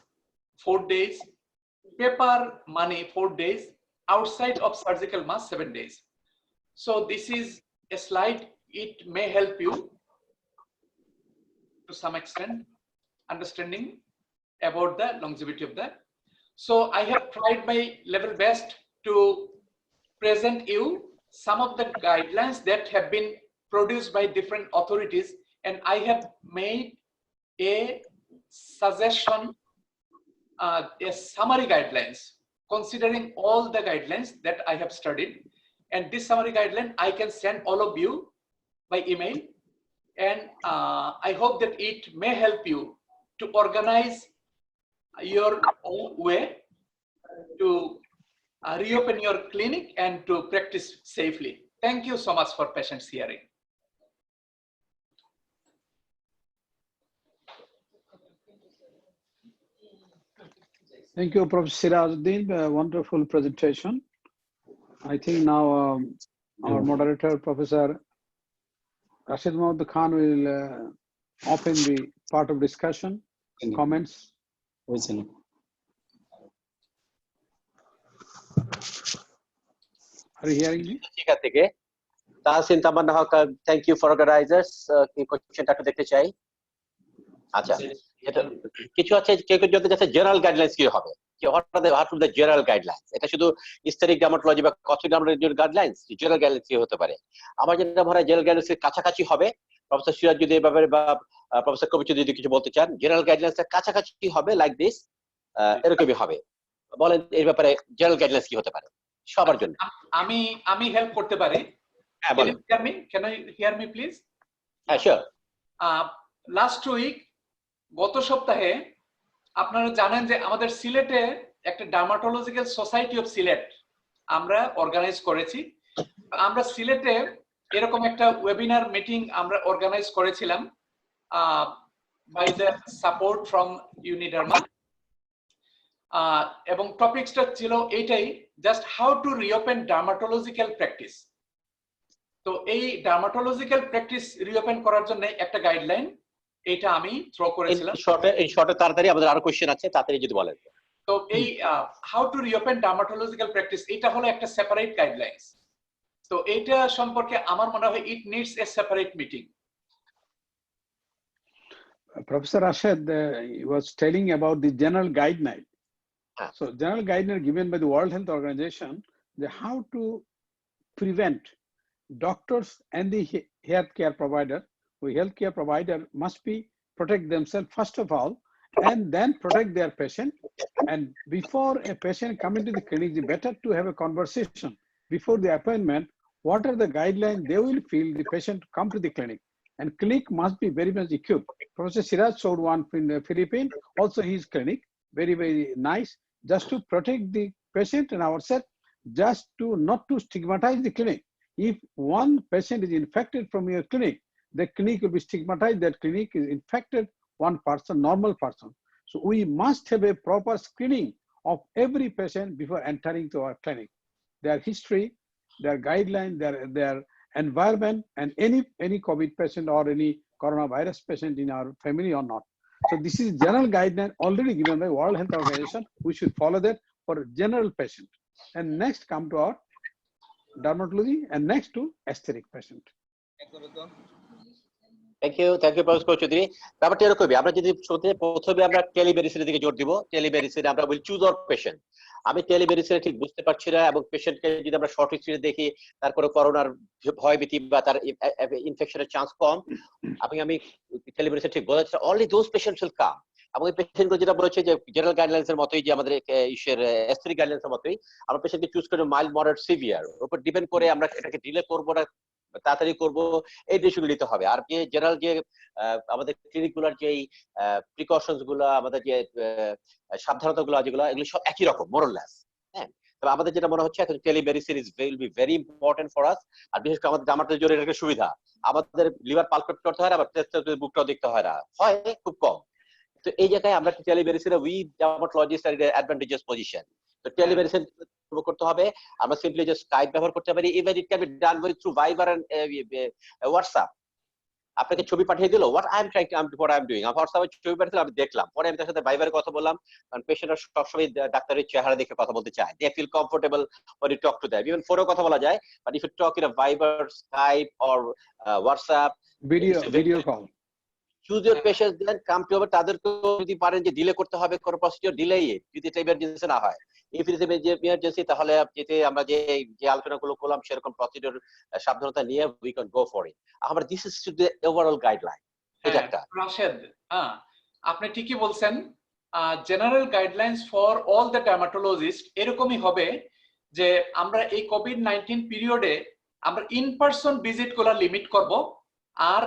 4 days. Paper, money, 4 days. Outside of surgical mask, 7 days. So this is a slide. It may help you to some extent understanding about the longevity of that. So I have tried my level best to present you some of the guidelines that have been produced by different authorities, and I have made a suggestion, a summary guidelines considering all the guidelines that I have studied. And this summary guideline I can send all of you by email, and I hope that it may help you to organize your own way to reopen your clinic and to practice safely. Thank you so much for patience hearing. Thank you, Professor Sirajuddin. Wonderful presentation. I think now our moderator, Professor Rashid Mohammed Khan, will open the part of discussion, comments. Are you hearing me? Thank you for organizers. Question টা দেখতে চাই। আচ্ছা, এটা কিছু আছে কেউ যদি যাচ্ছে জেনারেল গাইডলাইন্স কি হবে, কি what would the general guidelines, এটা শুধু স্থেরিক ডার্মাটোলজি বা কসমেটিক ডার্মাটোলজির গাইডলাইন্স, জেনারেল গাইডলাইন্স কি হতে পারে? আমার যেটা মনে হয় জেনারেল গাইডলাইন্স এর কাছাকাছি হবে। প্রফেসর সিরাজ যদি এই ব্যাপারে বা প্রফেসর কবির যদি কিছু বলতে চান, জেনারেল গাইডলাইন্স এর কাছাকাছি হবে, লাইক দিস, এরকমই হবে। বলেন এই ব্যাপারে জেনারেল গাইডলাইন্স কি হতে পারে সবার জন্য? আমি হেল্প করতে পারি। হ্যাঁ বলেন। Can you hear me please? হ্যাঁ শিওর। লাস্ট উইক, গত সপ্তাহে আপনারা জানেন যে আমাদের সিলেটে একটা ডার্মাটোলজিক্যাল সোসাইটি অফ সিলেট আমরা অর্গানাইজ করেছি। আমরা সিলেটে এরকম একটা ওয়েবিনার মিটিং আমরা অর্গানাইজ করেছিলাম বাই দ্য সাপোর্ট ফ্রম ইউনিডার্মা, এবং টপিকসটা ছিল এইটাই, just how to reopen dermatological practice. তো এই ডার্মাটোলজিক্যাল প্র্যাকটিস রিওপেন করার জন্য একটা গাইডলাইন এটা আমি থ্রো করেছিলাম। এই শর্টে তাড়াতাড়ি, আমাদের আরো কোশ্চেন আছে, তাড়াতাড়ি যদি বলেন। তো এই how to reopen dermatological practice, এটা হলো একটা সেপারেট গাইডলাইন্স। তো এটা সম্পর্কে আমার মনে হয় it needs a separate meeting. Professor Rashid was telling about the general guideline. So general guidelines given by the World Health Organization, the how to prevent. Doctors and the healthcare provider, must be protect themselves first of all, and then protect their patient. And before a patient come into the clinic, it's better to have a conversation before the appointment. What are the guidelines they will feel the patient come to the clinic? And clinic must be very much equipped. Professor Siraj showed one in the Philippines, also his clinic, very, very nice, just to protect the patient and ourselves, just to not to stigmatize the clinic. If one patient is infected from your clinic, the clinic will be stigmatized that clinic is infected one person, normal person. So we must have a proper screening of every patient before entering to our clinic. Their history, their guidelines, their environment, and any COVID patient or any coronavirus patient in our family or not. So this is general guideline already given by World Health Organization. We should follow that for a general patient. And next come to our dermatology, and next to aesthetic patient. Thank you professor Chowdhury. ব্যাপারটা এরকমই, আমরা যদি প্রথমে আমরা টেলিমেডিসিনের দিকে জোর দিব। টেলিমেডিসিনে আমরা উইল চুজ আওয়ার পেশেন্ট। আমি টেলিমেডিসিনে ঠিক বুঝতে পারছি না, এবং পেশেন্টকে যদি আমরা শর্ট হিস্ট্রি দেখি তারপরে করোনার ভয়ভীতি বা তার ইনফেকশনের চান্স কম, আমি টেলিমেডিসিন ঠিক বোঝা যাচ্ছে only those patients will come. এবং এই পেশেন্টগুলো যেটা বলেছে যে জেনারেল গাইডলাইন্স এর মতোই, যে আমাদের ইসের এস্থেটিক গাইডলাইন্স এর মতোই আমরা পেশেন্টকে চুজ করে মাইল্ড, মডারেট, সিভিয়ার উপর ডিপেন্ড করে আমরা এটাকে ডিলে করবো না তাড়াতাড়ি করবো, এই ডিসিশন নিতে হবে। আর যে জেনারেল যে আমাদের ক্লিনিক গুলার যে প্রিকশনস গুলো, আমাদের যে সাবধানতা গুলো যেগুলো, এগুলো সব একই রকম মোরলেস। হ্যাঁ, তবে আমাদের যেটা মনে হচ্ছে এখন telemedicine will be very important for us. আর বিশেষ করে আমাদের আমাদের জন্য এটা একটা সুবিধা, আমাদের লিভার পালপেট করতে হয় না, আবার বুকটাও দেখতে হয় না, হয় খুব কম। তো এই জায়গায় আমরা টেলিমেডিসিনে উই ডার্মাটোলজিস্ট আর অ্যাডভান্টেজাস পজিশন। তো টেলিমেডিসিন শুরু করতে হবে। আমরা সিম্পলি যে স্কাইপ ব্যবহার করতে পারি, even it can be done with through Viber and WhatsApp. আপনাকে ছবি পাঠিয়ে দিল হোয়াট আই এম ডুইং, আমি হোয়াটসঅ্যাপে ছবি পাঠিয়ে আমি দেখলাম, পরে আমি তার সাথে ভাইবারে কথা বললাম। কারণ পেশেন্টরা সবসময় ডাক্তারের চেহারা দেখে কথা বলতে চায়, they feel comfortable when you talk to them, even ফোনে কথা বলা যায়, but if you talk in a Viber, Skype or WhatsApp video call, choose your patients, then come to over তাদেরকে যদি পারেন যে ডিলে করতে হবে, কোন প্রসিডিউর ডিলে, যদি এটা ইমার্জেন্সি না হয়। ইফ ইট ইজ ইমার্জেন্সি, তাহলে যেতে আমরা যে আলোচনাগুলো করলাম সেরকম প্রসিডিউর সাবধানতা নিয়ে we can go for it. আমরা this is the overall guideline. এটা একটা রাশেদ, আপনি ঠিকই বলছেন। General guidelines for all the dermatologist এরকমই হবে যে আমরা এই কোভিড-19 পিরিয়ডে আমরা ইন পারসন ভিজিট গুলা লিমিট করব, আর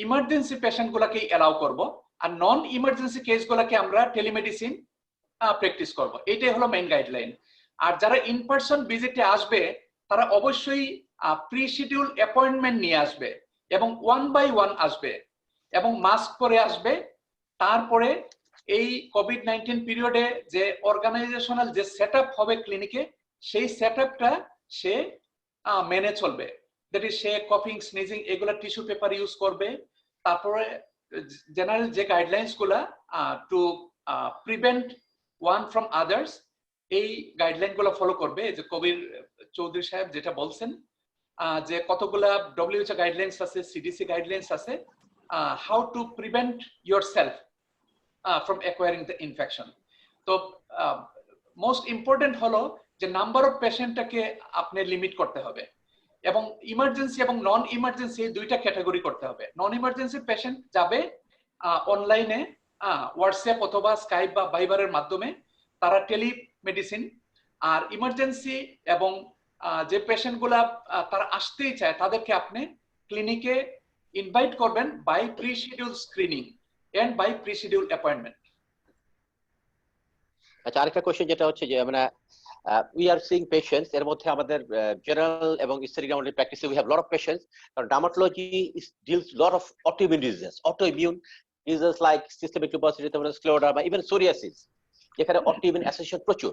ইমার্জেন্সি পেশেন্ট গুলাকে এলাও করব, আর নন ইমার্জেন্সি কেস গুলাকে আমরা টেলিমেডিসিন প্র্যাকটিস করব। এটাই হলো মেইন গাইডলাইন। আর যারা ইন পারসন ভিজিটে আসবে তারা অবশ্যই প্রি শিডিউল অ্যাপয়েন্টমেন্ট নিয়ে আসবে এবং 1 বাই 1 আসবে এবং মাস্ক পরে আসবে। তারপরে এই কোভিড-19 পিরিয়ডে যে অর্গানাইজেশনাল যে সেটআপ হবে ক্লিনিকে, সেই সেটআপটা সে মেনে চলবে। দ্যাট ইজ সে কফিং, স্নিজিং এগুলা টিস্যু পেপার ইউজ করবে। তারপরে জেনারেল যে গাইডলাইন্স গুলা to prevent one from others, এই গাইডলাইন গুলো ফলো করবে। যে কবির চৌধুরী সাহেব যেটা বলছেন যে কতগুলা ডব্লিউএইচও গাইডলাইন্স আছে, সিডিসি গাইডলাইন্স আছে, how to prevent yourself from acquiring the infection. তো মোস্ট ইম্পর্টেন্ট হলো যে নাম্বার অফ পেশেন্টটাকে আপনি লিমিট করতে হবে, এবং ইমার্জেন্সি এবং নন ইমার্জেন্সি দুইটা ক্যাটাগরি করতে হবে। নন ইমার্জেন্সি পেশেন্ট যাবে অনলাইনে হোয়াটসঅ্যাপ অথবা স্কাইপ বা ভাইবারের মাধ্যমে, তারা টেলিমেডিসিন। আর ইমার্জেন্সি এবং যে পেশেন্টগুলা তারা আসতেই চায় তাদেরকে আপনি ক্লিনিকে ইনভাইট করবেন by pre schedule screening and by pre schedule appointment. আচ্ছা, আরেকটা কোশ্চেন যেটা হচ্ছে যে আমরা we are seeing patients, এর মধ্যে আমাদের general এবং aesthetic dermatology practice we have a lot of patients. Dermatology deals a lot of autoimmune diseases like systemic lupus erythematosus, scleroderma, even psoriasis, যেখানে autoimmune association প্রচুর।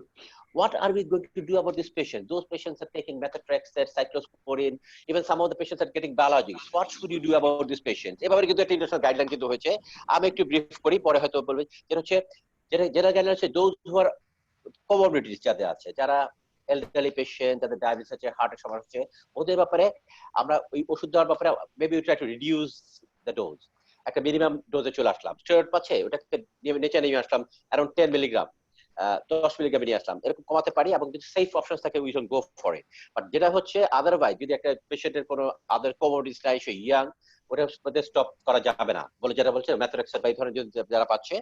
What are we going to do about these patients? Those patients are taking methotrexate, cyclosporin, even some of the patients are getting biologics. What should you do about these patients? এভাবে কিন্তু একটা international guideline কিন্তু হয়েছে, আমি একটু brief করি, পরে হয়তো বলবে। যেটা হচ্ছে জেনারেল গাইডলাইন হচ্ছে those who are comorbidities যাদের আছে, যারা এলডারলি পেশেন্ট, যাদের ডায়াবেটিস আছে, হার্টের সমস্যা আছে, ওদের ব্যাপারে আমরা ওই ওষুধ দেওয়ার ব্যাপারে maybe we try to reduce the dose. একটা মিনিমাম ডোজে চলে আসলাম, স্টেরয়েড পাচ্ছে ওটাকে নেচে নিয়ে আসলাম অ্যারাউন্ড 10 মিলিগ্রাম। 10 মিলিগ্রামে নিয়ে আসলাম, এরকম কমাতে পারি, এবং যদি সেফ অপশন থাকে we can go for it. But যেটা হচ্ছে আদারওয়াইজ যদি একটা পেশেন্টের কোনো আদার কোমরবিডিটিস নাই, সে ইয়াং, ওটা স্টপ করা যাবে না বলে যেটা বলছে মেথোট্রেক্সাট বা এই ধরনের যারা পাচ্ছে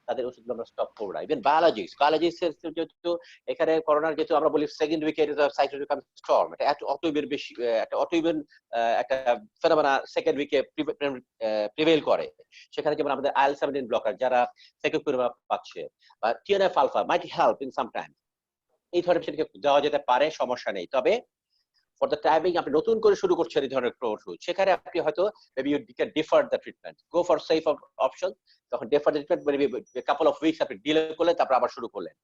তাদের ওষুধগুলো আমরা স্টপ করবো না। ইভেন বায়োলজিক্স যেহেতু এখানে করোনার যেহেতু আমরা বলি সেকেন্ড উইকে সাইটোকাইন স্টর্ম, এটা অটোইমিউন বেশি, একটা অটোইমিউন একটা ফেনোমেনা সেকেন্ড উইকে প্রিভেল করে। সেখানে যেমন আমাদের IL-17 ব্লকার যারা সেকুকুরমা পাচ্ছে বা TNF alpha might help in some time, এই ধরনের পেশেন্টকে দেওয়া যেতে পারে, সমস্যা নেই। তবে ফর দ্য টাইমিং আপনি নতুন করে শুরু করছেন এই ধরনের ওষুধ, সেখানে আপনি হয়তো maybe you can defer the treatment, go for safe option, তখন defer the treatment, maybe couple of weeks আপনি ডিলে করলেন, তারপর আবার শুরু করলেন।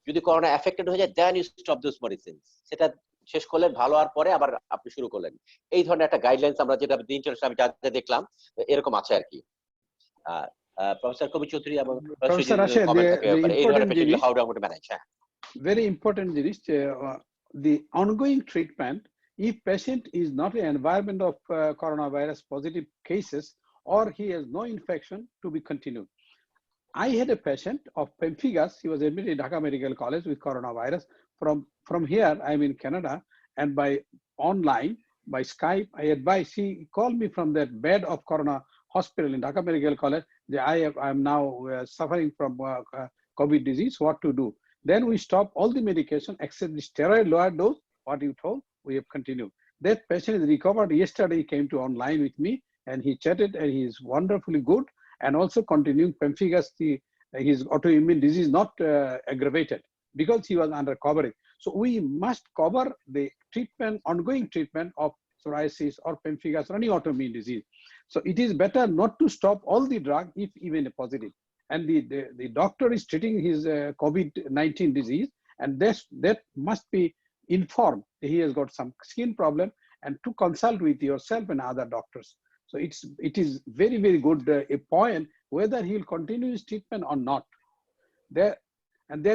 যদি করোনা এফেক্টেড হয়ে যায় then you stop those medicines, সেটা শেষ করলেন, ভালো হওয়ার পরে আবার আপনি শুরু করলেন। এই ধরনের একটা গাইডলাইন্স আমরা যেটা দিন চলছে আমি যা দেখলাম এরকম আছে আর কি। প্রফেসর কবি চৌধুরী এবং Professor Rashid, কমেন্ট থাকে the এই ধরনের important পেশেন্টগুলো জিনিস, how do I manage. very important জিনিস, the ongoing treatment, if patient is not in environment of coronavirus positive cases or he has no infection, to be continued. I had a patient of pemphigus. He was admitted in Dhaka Medical College with coronavirus. From here, I'm in Canada, and by online, by Skype, I advised. He called me from that bed of Corona hospital in Dhaka Medical College. I'm now suffering from COVID disease. What to do? Then we stopped all the medication except the steroid lower dose. What you told, we have continued. That patient is recovered. Yesterday, he came to online with me, and he chatted, and he is wonderfully good. And also continuing pemphigus, his autoimmune disease not aggravated because he was under covering. So we must cover the treatment, ongoing treatment of psoriasis or pemphigus or any autoimmune disease. So it is better not to stop all the drug if even a positive. And the doctor is treating his COVID-19 disease, and that must be informed. He has got some skin problem, and to consult with yourself and other doctors. So it is very, very good a point whether he will continue his treatment or not. There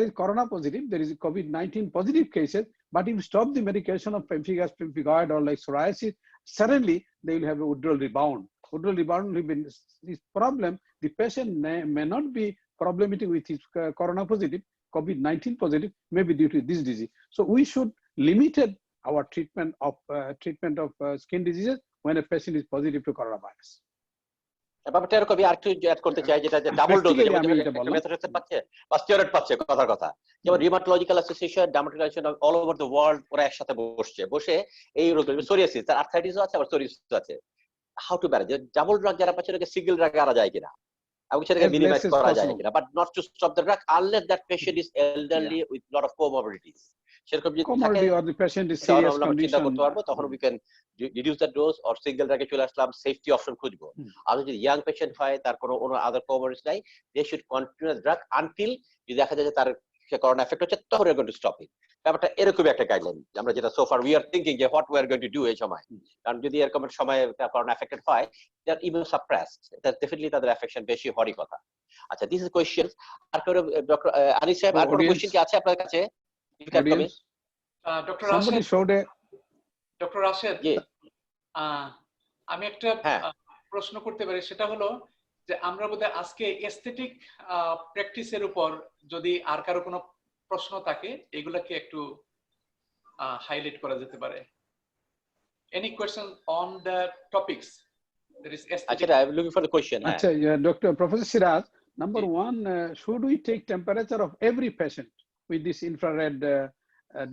is corona positive, there is COVID-19 positive cases, but if you stop the medication of pemphigus, pemphigoid, or like psoriasis, suddenly they will have a withdrawal rebound. Withdrawal rebound will be this problem. The patient may not be problematic with his corona positive, COVID-19 positive, maybe due to this disease. So we should limit our treatment of skin diseases when a patient is positive to coronavirus. ব্যাপারটা এরকমই, আর একটু add করতে চাই, যেটা যে double dose পাচ্ছে বা steroid পাচ্ছে, কথার কথা। যেমন rheumatological association, dermatological all over the world ওরা একসাথে বসে এই রোগ, সোরিয়াসিস, তার আর্থ্রাইটিসও আছে আবার সোরিয়াসিস আছে, how to balance, double drug যারা পাচ্ছে ওটাকে সিঙ্গেল ড্রাগে আনা যায় কিনা এবং সেটাকে মিনিমাইজ করা যায় কিনা, but not to stop the drug unless that patient is elderly with lot of comorbidities. সেরকম যদি থাকে আমরা চিন্তা করতে পারবো, তখন we can reduce the dose or single ড্রাগে চলে আসলাম, সেফটি অপশন খুঁজবো। আর যদি ইয়াং পেশেন্ট হয়, তার কোনো আদার কোমরবিডিটিস নাই, they should continue drug until যদি দেখা যায় যে তার করোনা এফেক্ট হচ্ছে, তখন we are going to stop it. ব্যাপারটা এরকমই একটা গাইডলাইন আমরা যেটা so far we are thinking যে what we are going to do এই সময়। কারণ যদি এরকম সময় করোনা এফেক্টেড হয়, দে আর ইমিউন সাপ্রেসড, এটা ডেফিনেটলি তাদের এফেকশন বেশি হওয়ারই কথা। আচ্ছা, দিস ইজ কোয়েশ্চেন। আর কোনো ডক্টর আনিস সাহেব, আর কোনো কোয়েশ্চেন কি আছে আপনার কাছে? You can come in. Doctor Rashed, আমি একটা প্রশ্ন করতে পারি, সেটা হলো যে আমরা বোধহয় আজকে এস্থেটিক প্র্যাকটিসের উপর যদি আর কারো কোনো প্রশ্ন থাকে, এগুলাকে একটু হাইলাইট করা যেতে পারে। Any question on the topics? There is aesthetic. I'm looking for the question. Dr. Professor Siraj, number one, should we take temperature of every patient with this infrared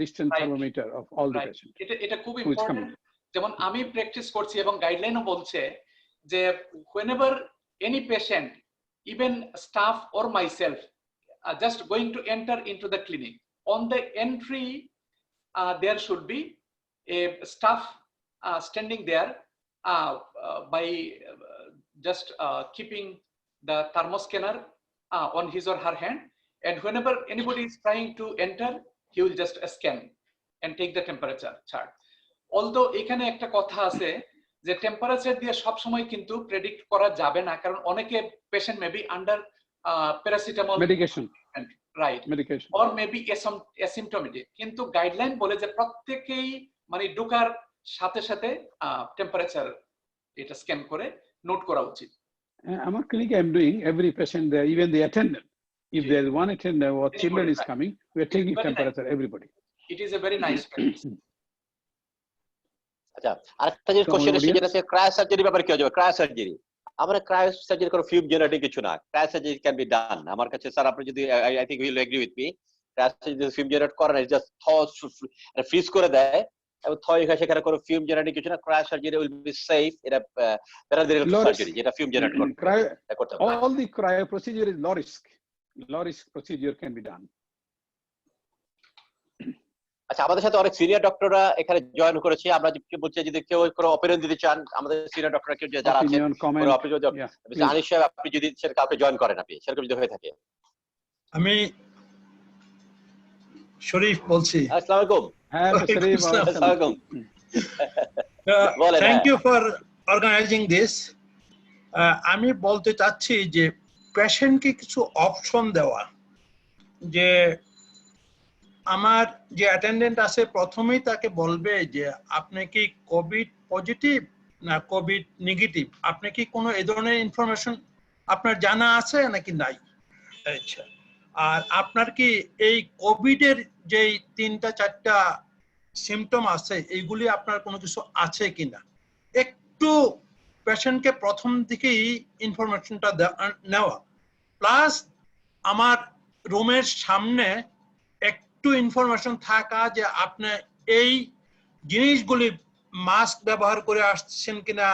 distance thermometer of all the patients? এটা খুব important. যেমন আমি practice করছি এবং গাইডলাইনও বলছে যে whenever any patient, even staff or myself, just going to enter into the clinic, on the entry there should be a staff standing there by just keeping the thermoscanner on his or her hand, and whenever anybody is trying to enter, he will just scan and take the temperature chart. Although এখানে একটা কথা আছে যে temperature দিয়ে সব সময় কিন্তু predict করা যাবে না, কারণ অনেকে patient may be under paracetamol medication, right, or may be asymptomatic, কিন্তু গাইডলাইন বলে যে প্রত্যেকেই মানে ঢোকার সাথে সাথে টেম্পারেচার এটা স্ক্যান করে নোট করা উচিত। আমার ক্লিনিকে I am doing every patient there, even the attendant, If there's one attendant or Very children good, is right. coming, we are taking Very nice. temperature, everybody. It is a very nice practice. আচ্ছা আরেকটা জিনিস So, question এসেছে যেটা audience? হচ্ছে cryosurgery ব্যাপারে কি হবে cryosurgery আমরা ক্রায়োসার্জারি কোনো ফিউম জেনারেটিং কিছু না ক্রায়োসার্জারি ক্যান বি ডান আমার কাছে স্যার আপনি যদি I think will agree with me cryosurgery যদি ফিউম জেনারেট করে না জাস্ট ফ্রিজ করে দেয় এবং থ এখানে সেখানে কোনো ফিউম জেনারেটিং কিছু না ক্রায়োসার্জারি উইল বি সেফ এটা বেটার দেন Low সার্জারি risk. যেটা ফিউম জেনারেট করতে হবে All the cryo procedure is low risk. Low risk procedure can be done. আচ্ছা আমাদের সাথে অনেক সিনিয়র ডক্টররা এখানে জয়েন করেছে আমরা বলছি যদি কেউ কোনো অপিনিয়ন দিতে চান আমাদের সিনিয়র ডক্টররা কেউ যারা আছেন Opinion, comment. আপনি যদি Yeah, আনিস সাহেব আপনি যদি সেটা কাউকে জয়েন করেন আপনি সেরকম যদি হয়ে থাকে আমি শরীফ বলছি আসসালামু আলাইকুম Hi, Mr. Sharif, আসসালামু আলাইকুম বলেন, থ্যাংক হ্যাঁ। ইউ ফর অর্গানাইজিং দিস আমি বলতে চাচ্ছি যে পেশেন্টকে কিছু অপশন দেওয়া যে আমার যে অ্যাটেন্ডেন্ট আছে প্রথমেই তাকে বলবে যে আপনি কি কোভিড পজিটিভ না কোভিড নেগেটিভ আপনি কি কোনো এই ধরনের ইনফরমেশন আপনার জানা আছে নাকি নাই আচ্ছা আর আপনার কি এই কোভিডের যে 3টা 4টা সিমটম আছে এইগুলি আপনার কোনো কিছু আছে কিনা একটু পেশেন্টকে প্রথম দিকেই ইনফরমেশনটা নেওয়া প্লাস আমার রুমের সামনে একটু ইনফরমেশন থাকা যে আপনি এই জিনিসগুলি মাস্ক ব্যবহার করে আসছেন কিনা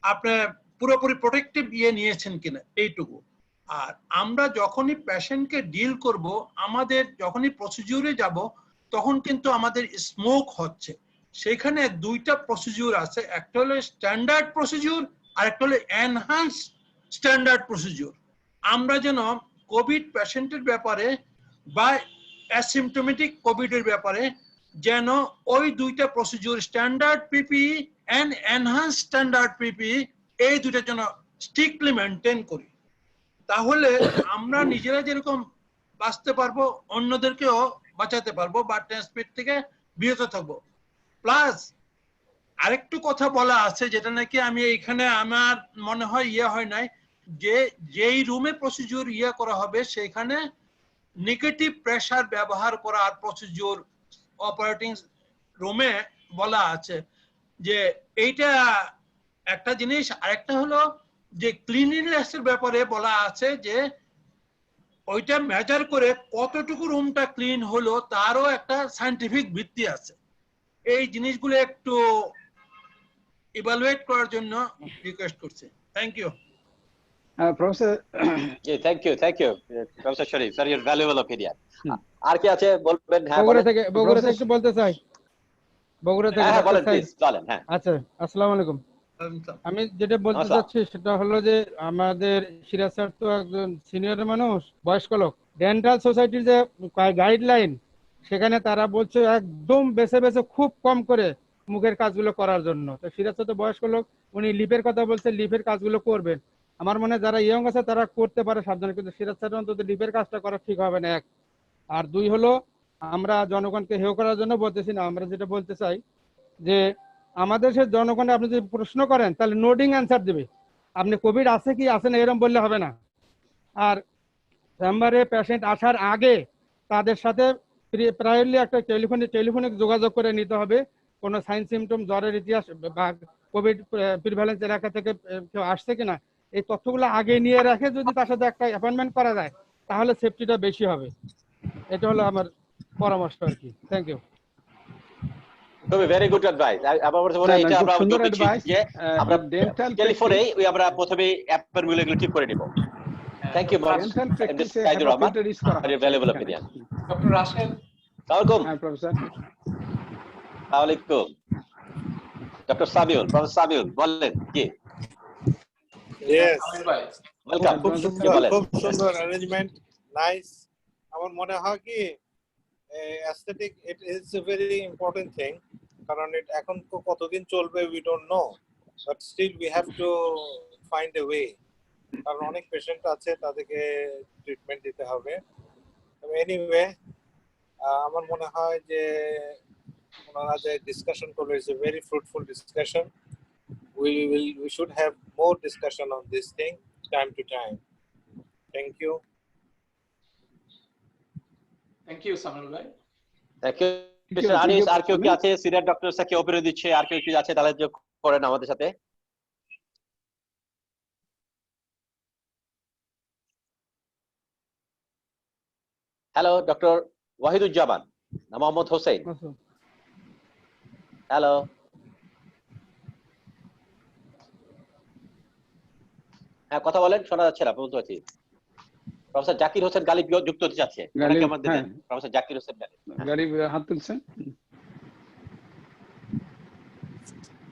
আপনি পুরোপুরি প্রোটেক্টিভ নিয়েছেন কিনা এইটুকু আর আমরা যখনই পেশেন্টকে ডিল করব আমাদের যখনই প্রসিডিউরে যাব তখন কিন্তু আমাদের স্মোক হচ্ছে সেখানে 2টা প্রসিডিউর আছে একটা হলো স্ট্যান্ডার্ড প্রসিডিউর আর একটা হলো এনহান্স স্ট্যান্ডার্ড প্রসিডিউর আমরা যেন কোভিড পেশেন্টের ব্যাপারে বা অ্যাসিম্পটোমেটিক কোভিডের ব্যাপারে যেন ওই 2টা procedure standard PPE and enhance standard PPE এই 2টা যেন স্ট্রিক্টলি মেনটেন করি তাহলে আমরা নিজেরা যেরকম বাঁচতে পারবো অন্যদেরকেও বাঁচাতে পারবো বা ট্রান্সমিট থেকে বিরত থাকবো প্লাস আরেকটু কথা বলা আছে যেটা নাকি আমি এখানে আমার মনে হয় হয় নাই যে যেই রুমে প্রসিডিউর করা হবে সেখানে নেগেটিভ প্রেসার ব্যবহার করার প্রসিডিউর অপারেটিং রুমে বলা আছে যে এইটা একটা জিনিস আরেকটা হলো যে ক্লিনলিনেসের ব্যাপারে বলা আছে যে ওইটা মেজার করে কতটুকু রুমটা ক্লিন হলো তারও একটা সায়েন্টিফিক ভিত্তি আছে এই জিনিসগুলো একটু ইভালুয়েট করার জন্য রিকোয়েস্ট করছি thank you Professor. Thank you professor Sharif sir your valuable opinion আর কি আছে বলবেন হ্যাঁ বগুড়া থেকে একটু বলতে চাই বগুড়া থেকে হ্যাঁ বলেন প্লিজ বলেন হ্যাঁ আচ্ছা আসসালামু আলাইকুম আমি যেটা বলতে চাচ্ছি সেটা হলো যে আমাদের সিরাজ স্যার তো একজন সিনিয়র মানুষ বয়স্ক লোক ডেন্টাল সোসাইটির যে গাইডলাইন সেখানে তারা বলছে একদম বেছে বেছে খুব কম করে মুখের কাজগুলো করার জন্য তো সিরাজ স্যার তো বয়স্ক লোক উনি লিপের কথা বলছে লিপের কাজগুলো করবেন আমার মনে হয় যারা ইয়ং আছে তারা করতে পারে সাবধানে কিন্তু সিরাজ স্যার অন্তত লিপের কাজটা করা ঠিক হবে না এক আর 2 হলো আমরা জনগণকে হেয় করার জন্য বলতেছি না আমরা যেটা বলতে চাই যে আমাদের সে জনগণে আপনি যদি প্রশ্ন করেন তাহলে নোডিং অ্যান্সার দেবে আপনি কোভিড আছে কি আছে না এরকম বললে হবে না আর চেম্বারে পেশেন্ট আসার আগে তাদের সাথে প্রায়লি একটা টেলিফোনিক যোগাযোগ করে নিতে হবে কোনো সাইন সিমটম জ্বরের ইতিহাস বা কোভিড প্রিভ্যালেন্স এলাকা থেকে কেউ আসছে কিনা এই তথ্যগুলো আগে নিয়ে রাখে যদি তার সাথে একটা অ্যাপয়েন্টমেন্ট করা যায় তাহলে সেফটিটা বেশি হবে এটা হলো আমার পরামর্শ আর কি থ্যাংক ইউ খুবই ভেরি গুড অ্যাডভাইস আমার মনে হয় এটা আমরা সুন্দর উদ্যোগ অ্যাডভাইস যে আমরা ডেন্টাল টেলিফোনে আমরা প্রথমে অ্যাপয়েন্টমেন্ট গুলো ঠিক করে নিব থ্যাংক ইউ ডেন্টাল প্র্যাকটিসে হেপাটাইটিস করা for your valuable opinion doctor Rashed আসসালামু আলাইকুম হ্যাঁ প্রফেসর আসসালামু আলাইকুম ডক্টর সাবিউল প্রফেসর সাবিউল বলেন কি Yes, ওয়েলকাম খুব বলেন সুন্দর অ্যারেঞ্জমেন্ট নাইস আমার মনে হয় কি aesthetic it is a very important thing কারণ এটা এখন তো কতদিন চলবে we don't know but still we have to find a way কারণ অনেক পেশেন্ট আছে তাদেরকে ট্রিটমেন্ট দিতে হবে এনিওয়ে আমার মনে হয় যে ওনারা যে ডিসকাশন করবে is a very fruitful discussion we should have more discussion on this thing time to time. Thank you. Thank you, Samuel bhai. Thank you Thank you, mister thank Anis. you, আর কেউ কি Samuel. আছে senior doctor সাকে ওপেনে দিচ্ছে? আর কেউ কি আছে তাহলে যোগ করেন আমাদের সাথে। হ্যালো ডক্টর ওয়াহিদুজ্জামান না মোহাম্মদ হোসেন? আচ্ছা। হ্যালো, হ্যাঁ কথা বলেন, শোনা যাচ্ছে না, বলতে পারছি। প্রফেসর জাকির হোসেন গালিব যুক্ত হতে চাচ্ছে, ওনাকে গালিব, আমার হ্যাঁ, দেবেন। প্রফেসর জাকির হোসেন গালিব, হ্যাঁ। গালিব হাত তুলছেন,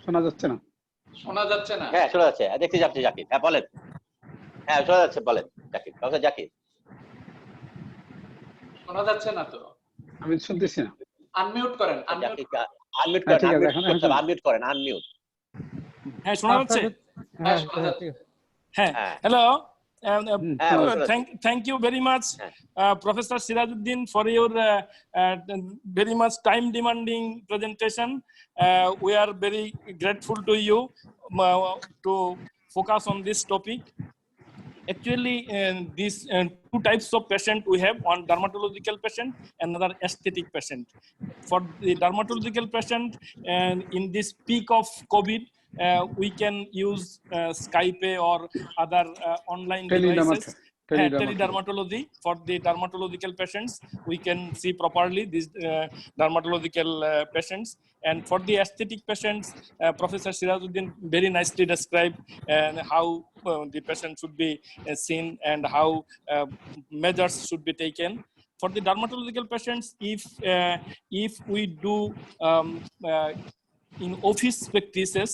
শোনা যাচ্ছে না। শোনা যাচ্ছে না? হ্যাঁ শোনা যাচ্ছে, দেখতে যাচ্ছে জাকির, হ্যাঁ বলেন। হ্যাঁ শোনা যাচ্ছে, বলেন জাকির, প্রফেসর জাকির। শোনা যাচ্ছে না তো? আমি শুনতেছি না। আনমিউট করেন, আনমিউট জাকির করেন। আনমিউট হ্যাঁ, করেন, ঠিক আছে, আনমিউট এখন করতে হবে, আনমিউট করেন, আনমিউট। হ্যাঁ শোনা যাচ্ছে? হ্যাঁ শোনা হ্যাঁ, যাচ্ছে। ঠিক আছে। হ্যাঁ হ্যাঁ হ্যালো হ্যাঁ শোনা যাচ্ছে। thank you very much হ্যাঁ Professor Sirajuddin for your very much time demanding presentation. We are very grateful to you to focus on this topic. Actually these two types of patient we have, one dermatological patient, another aesthetic patient. For the dermatological patient, and in this peak of COVID, we can use Skype or other online devices. Teledermatology for the dermatological patients, we can see properly these dermatological patients. And for the aesthetic patients, Professor Sirajuddin very nicely described how the patient should be seen and how measures should be taken. For the dermatological patients, if we do in office practices,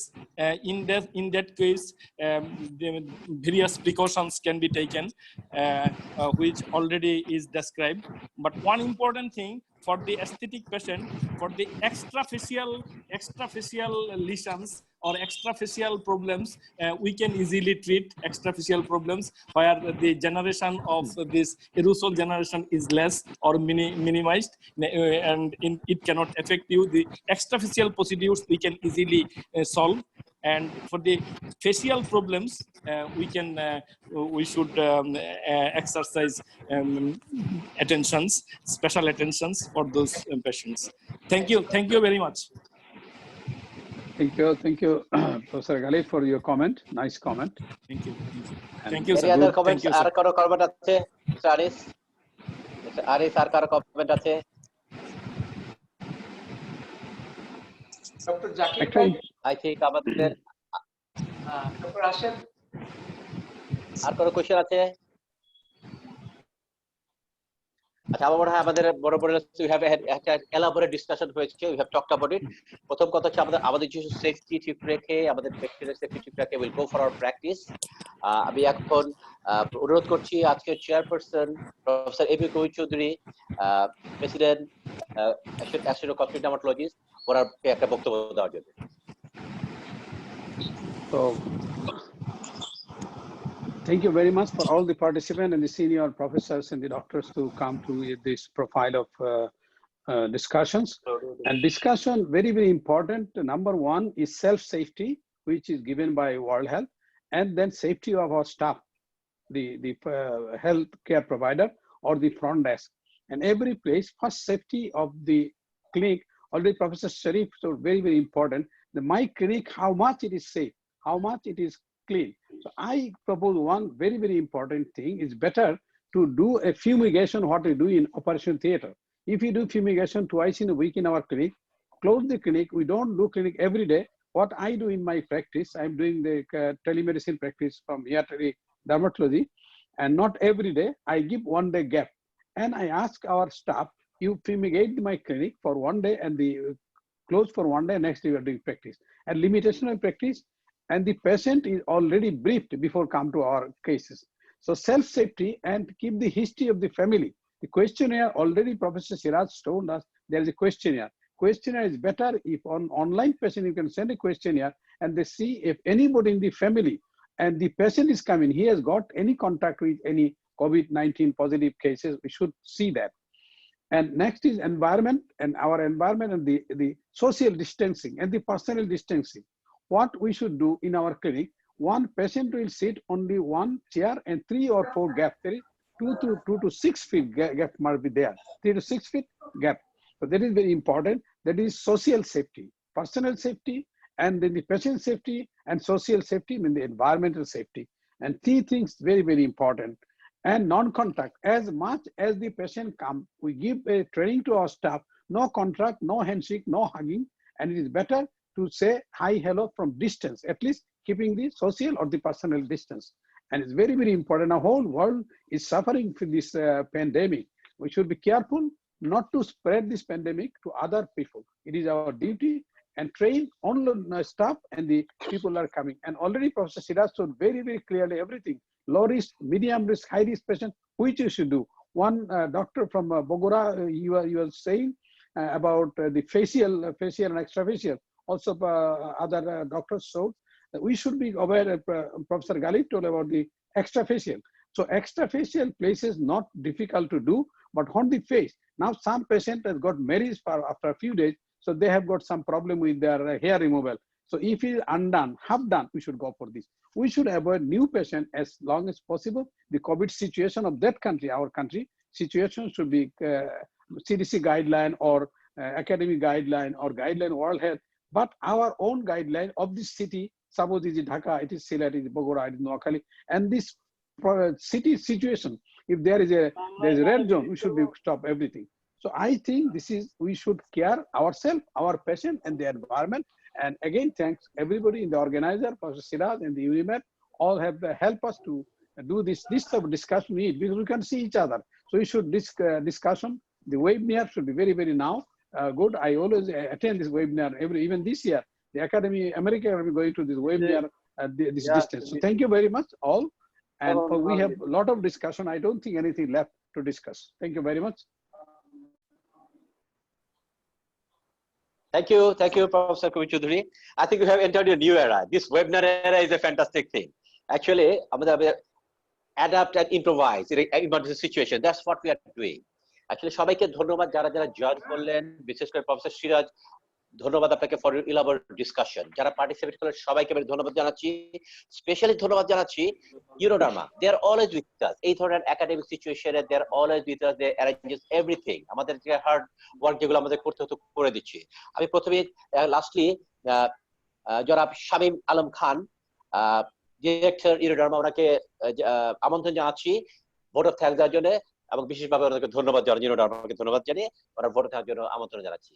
in that case, the various precautions can be taken, which already is described. But one important thing for the aesthetic patient, for the extrafacial lesions or extrafacial problems, we can easily treat extrafacial problems where the generation of this aerosol generation is less or minimized, and it cannot affect you. The extrafacial procedures we can easily solve. And for the facial problems, we should exercise special attentions for those patients. Thank you very much. Thank you, Professor Galib, for your comment. Nice comment. Thank you Any sir. other Thank comments? you, আর sir. কারো comment আছে? Mister Anis, mister Anis আর কারো comment আছে? Doctor Zakir ভাই, I think আমাদের doctor Rashed, আর কোনো কোয়েশ্চেন আছে? আচ্ছা, আমার মনে হয় আমাদের বড় বড় উই হ্যাভ একটা এলাবোরেট ডিসকাশন হয়েছে, we have talked about it. প্রথম কথা হচ্ছে আমাদের কিছু সেফটি ঠিক রেখে, আমাদের ব্যাকটেরিয়া সেফটি ঠিক রেখে will go for our practice. আমি এখন অনুরোধ করছি আজকের chairperson professor A B Kabir Chowdhury, president association of cosmetic dermatologist, ওনার একটা বক্তব্য দেওয়ার জন্য। So, thank you very much for all the participants and the senior professors and the doctors to come to this profile of discussions. And discussion, very, very important. Number one is self-safety, which is given by World Health, and then safety of our staff, the health care provider or the front desk. And every place, first safety of the clinic, already Professor Sharif, so very, very important. My clinic, how much it is safe, how much it is clean. So I propose one very, very important thing is better to do a fumigation, what we do in operation theater. If you do fumigation twice in a week in our clinic, close the clinic. We don't do clinic every day. What I do in my practice, I'm doing the telemedicine practice from here to the dermatology, and not every day. I give 1 day gap, and I ask our staff, you fumigate my clinic for 1 day and the close for 1 day, next day we are doing practice. And limitation of practice, and the patient is already briefed before come to our cases. So self-safety, and keep the history of the family. The questionnaire, already Professor Siraj told us there is a questionnaire. Questionnaire is better if on online patient you can send a questionnaire and they see if anybody in the family and the patient is coming, he has got any contact with any COVID-19 positive cases, we should see that. And next is environment, and our environment and the social distancing and the personal distancing. What we should do in our clinic, one patient will sit only one chair and 3 or 4 gaps. There is 2 to 6 feet gap must be there, 3 to 6 feet gap. So that is very important. That is social safety, personal safety, and then the patient safety and social safety, mean the environmental safety. And three things very, very important. And non-contact, as much as the patient come, we give a training to our staff, no contact, no handshake, no hugging, and it is better to say hi, hello from distance, at least keeping the social or the personal distance. And it's very, very important. The whole world is suffering from this pandemic. We should be careful not to spread this pandemic to other people. It is our duty and train online staff and the people are coming. And already Professor Siraj showed very, very clearly everything. Low risk, medium risk, high risk patient, which you should do. One doctor from Bogora, you were saying about the facial and extrafacial. Also other doctors showed that we should be aware, Professor Galib told about the extrafacial. So extrafacial places not difficult to do, but on the face. Now some patient has got marriage after a few days, so they have got some problem with their hair removal. So if it is undone, half done, we should go for this. We should avoid new patient as long as possible. The COVID situation of that country, our country, situation should be CDC guideline or academic guideline or guideline World Health, but our own guideline of this city, suppose it is Dhaka, it is Sylhet, it is Bogora, it is Noakhali, and this city situation, if there is a red zone, we should be stop everything. So I think this is, we should care ourselves, our patient and the environment. And again, thanks everybody in the organizer, Professor Siraj and the UNIMED, all have helped us to do this type of discussion need, because we can see each other. So we should discussion, the webinar should be very, very now good. I always attend this webinar even this year. The Academy America will be going to this webinar this distance. So thank you very much all. And we have a lot of discussion. I don't think anything left to discuss. Thank you very much. Thank you, Professor Kavit Choudhury. I think we have entered a new era. This webinar era is a fantastic thing. Actually, adapt and improvise in emergency situation. That's what we are doing. Actually, সবাইকে ধন্যবাদ যারা join করলেন, বিশেষ করে professor Siraj, ধন্যবাদ আপনাকে for your elaborate discussion. যারা participate করলেন সবাইকে আমি ধন্যবাদ জানাচ্ছি। স্পেশালি ধন্যবাদ জানাচ্ছি ইউরোডার্মা। দে আর অলওয়েজ উইথ আস। এই ধরনের একাডেমিক সিচুয়েশনে they are always with us. They arranges everything. আমাদের যে হার্ড ওয়ার্ক যেগুলো আমাদের করতে হতো করে দিচ্ছি। আমি প্রথমে লাস্টলি জনাব শামীম আলম খান, ডিরেক্টর ইউরোডার্মা, ওনাকে আমন্ত্রণ জানাচ্ছি ভোট অফ থ্যাঙ্কস দেওয়ার জন্য, এবং বিশেষভাবে ওনাকে ধন্যবাদ জানাচ্ছি, ইউরোডার্মাকে ধন্যবাদ জানিয়ে ওনার ভোট থাকার জন্য আমন্ত্রণ জানাচ্ছি।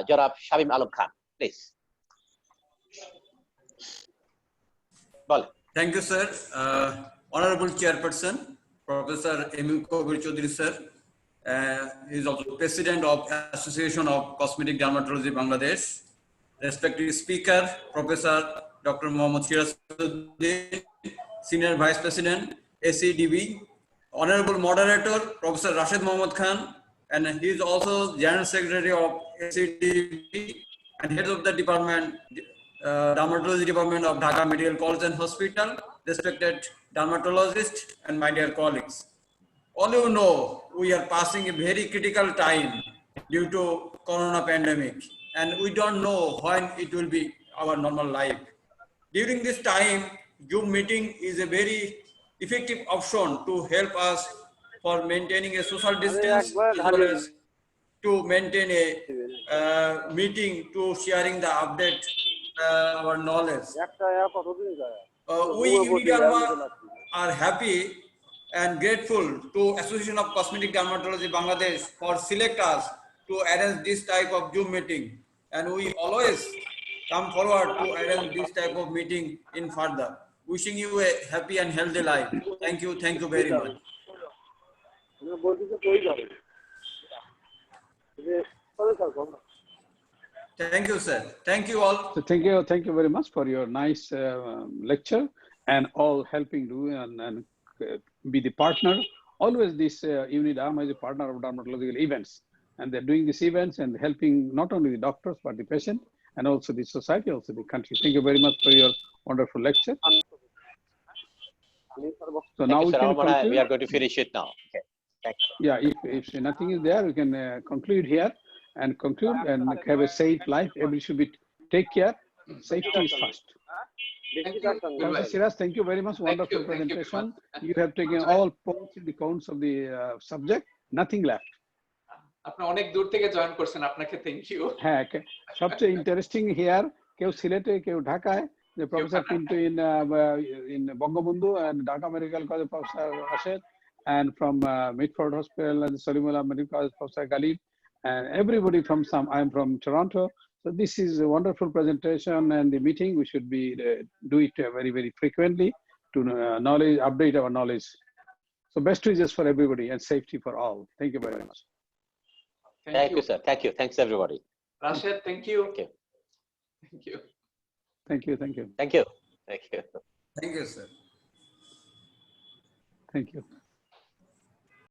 জনাব শামীম আলম খান, প্লিজ বলেন। Thank you, sir. Honorable Chairperson, Professor M.U. Kavit Choudhury, sir. He is also President of Association of Cosmetic Dermatology, Bangladesh. Respected Speaker, Professor Dr. Mohammad Sirajuddin, Senior Vice President, ACDB. Honorable Moderator, Professor Rashid Mohammad Khan, and he is also General Secretary of ACDB and Head of the Department, Dermatology Department of Dhaka Medical College and Hospital, respected dermatologists and my dear colleagues. All you know, we are passing a very critical time due to Corona pandemic, and we don't know when it will be our normal life. During this time, Zoom meeting is a very effective option to help us for maintaining a social distance, as well as to maintain a meeting to sharing the update, our knowledge. We are happy and grateful to Association of Cosmetic Dermatology Bangladesh for select us to arrange this type of Zoom meeting, and we always come forward to arrange this type of meeting in further. Wishing you a happy and healthy life. Thank you very much. Thank you, sir. Thank you all. So thank you very much for your nice lecture and all helping do and be the partner. Always this UNIDARMA is a partner of dermatological events, and they're doing these events and helping not only the doctors but the patient and also the society, also the country. Thank you very much for your wonderful lecture. So now we can conclude. We are going to finish it now. Okay. Thank you. Yeah, if nothing is there, we can conclude here and conclude and have a safe life. Everybody should be take care. Safety is first. Professor Siraj, thank you very much. Wonderful presentation. You have taken all points in the counts of the subject. Nothing left. আপনি অনেক দূর থেকে join করছেন, আপনাকে thank you. হ্যাঁ, সবচেয়ে interesting here কেউ সিলেটে কেউ ঢাকায়, the Professor Pinto in Bangabandhu and Dhaka Medical College Professor Rashid, and from Mitford Hospital and Salimullah Medical College Professor Galib, and everybody from I'm from Toronto. So this is a wonderful presentation and the meeting. We should be do it very, very frequently to knowledge, update our knowledge. So best wishes for everybody and safety for all. Thank you very much. Thank you, sir. Thank you. Thanks, everybody. Rashid, thank you. Okay. Thank you. Thank you. Thank you. Thank you. Thank you. Thank you, sir. Thank you.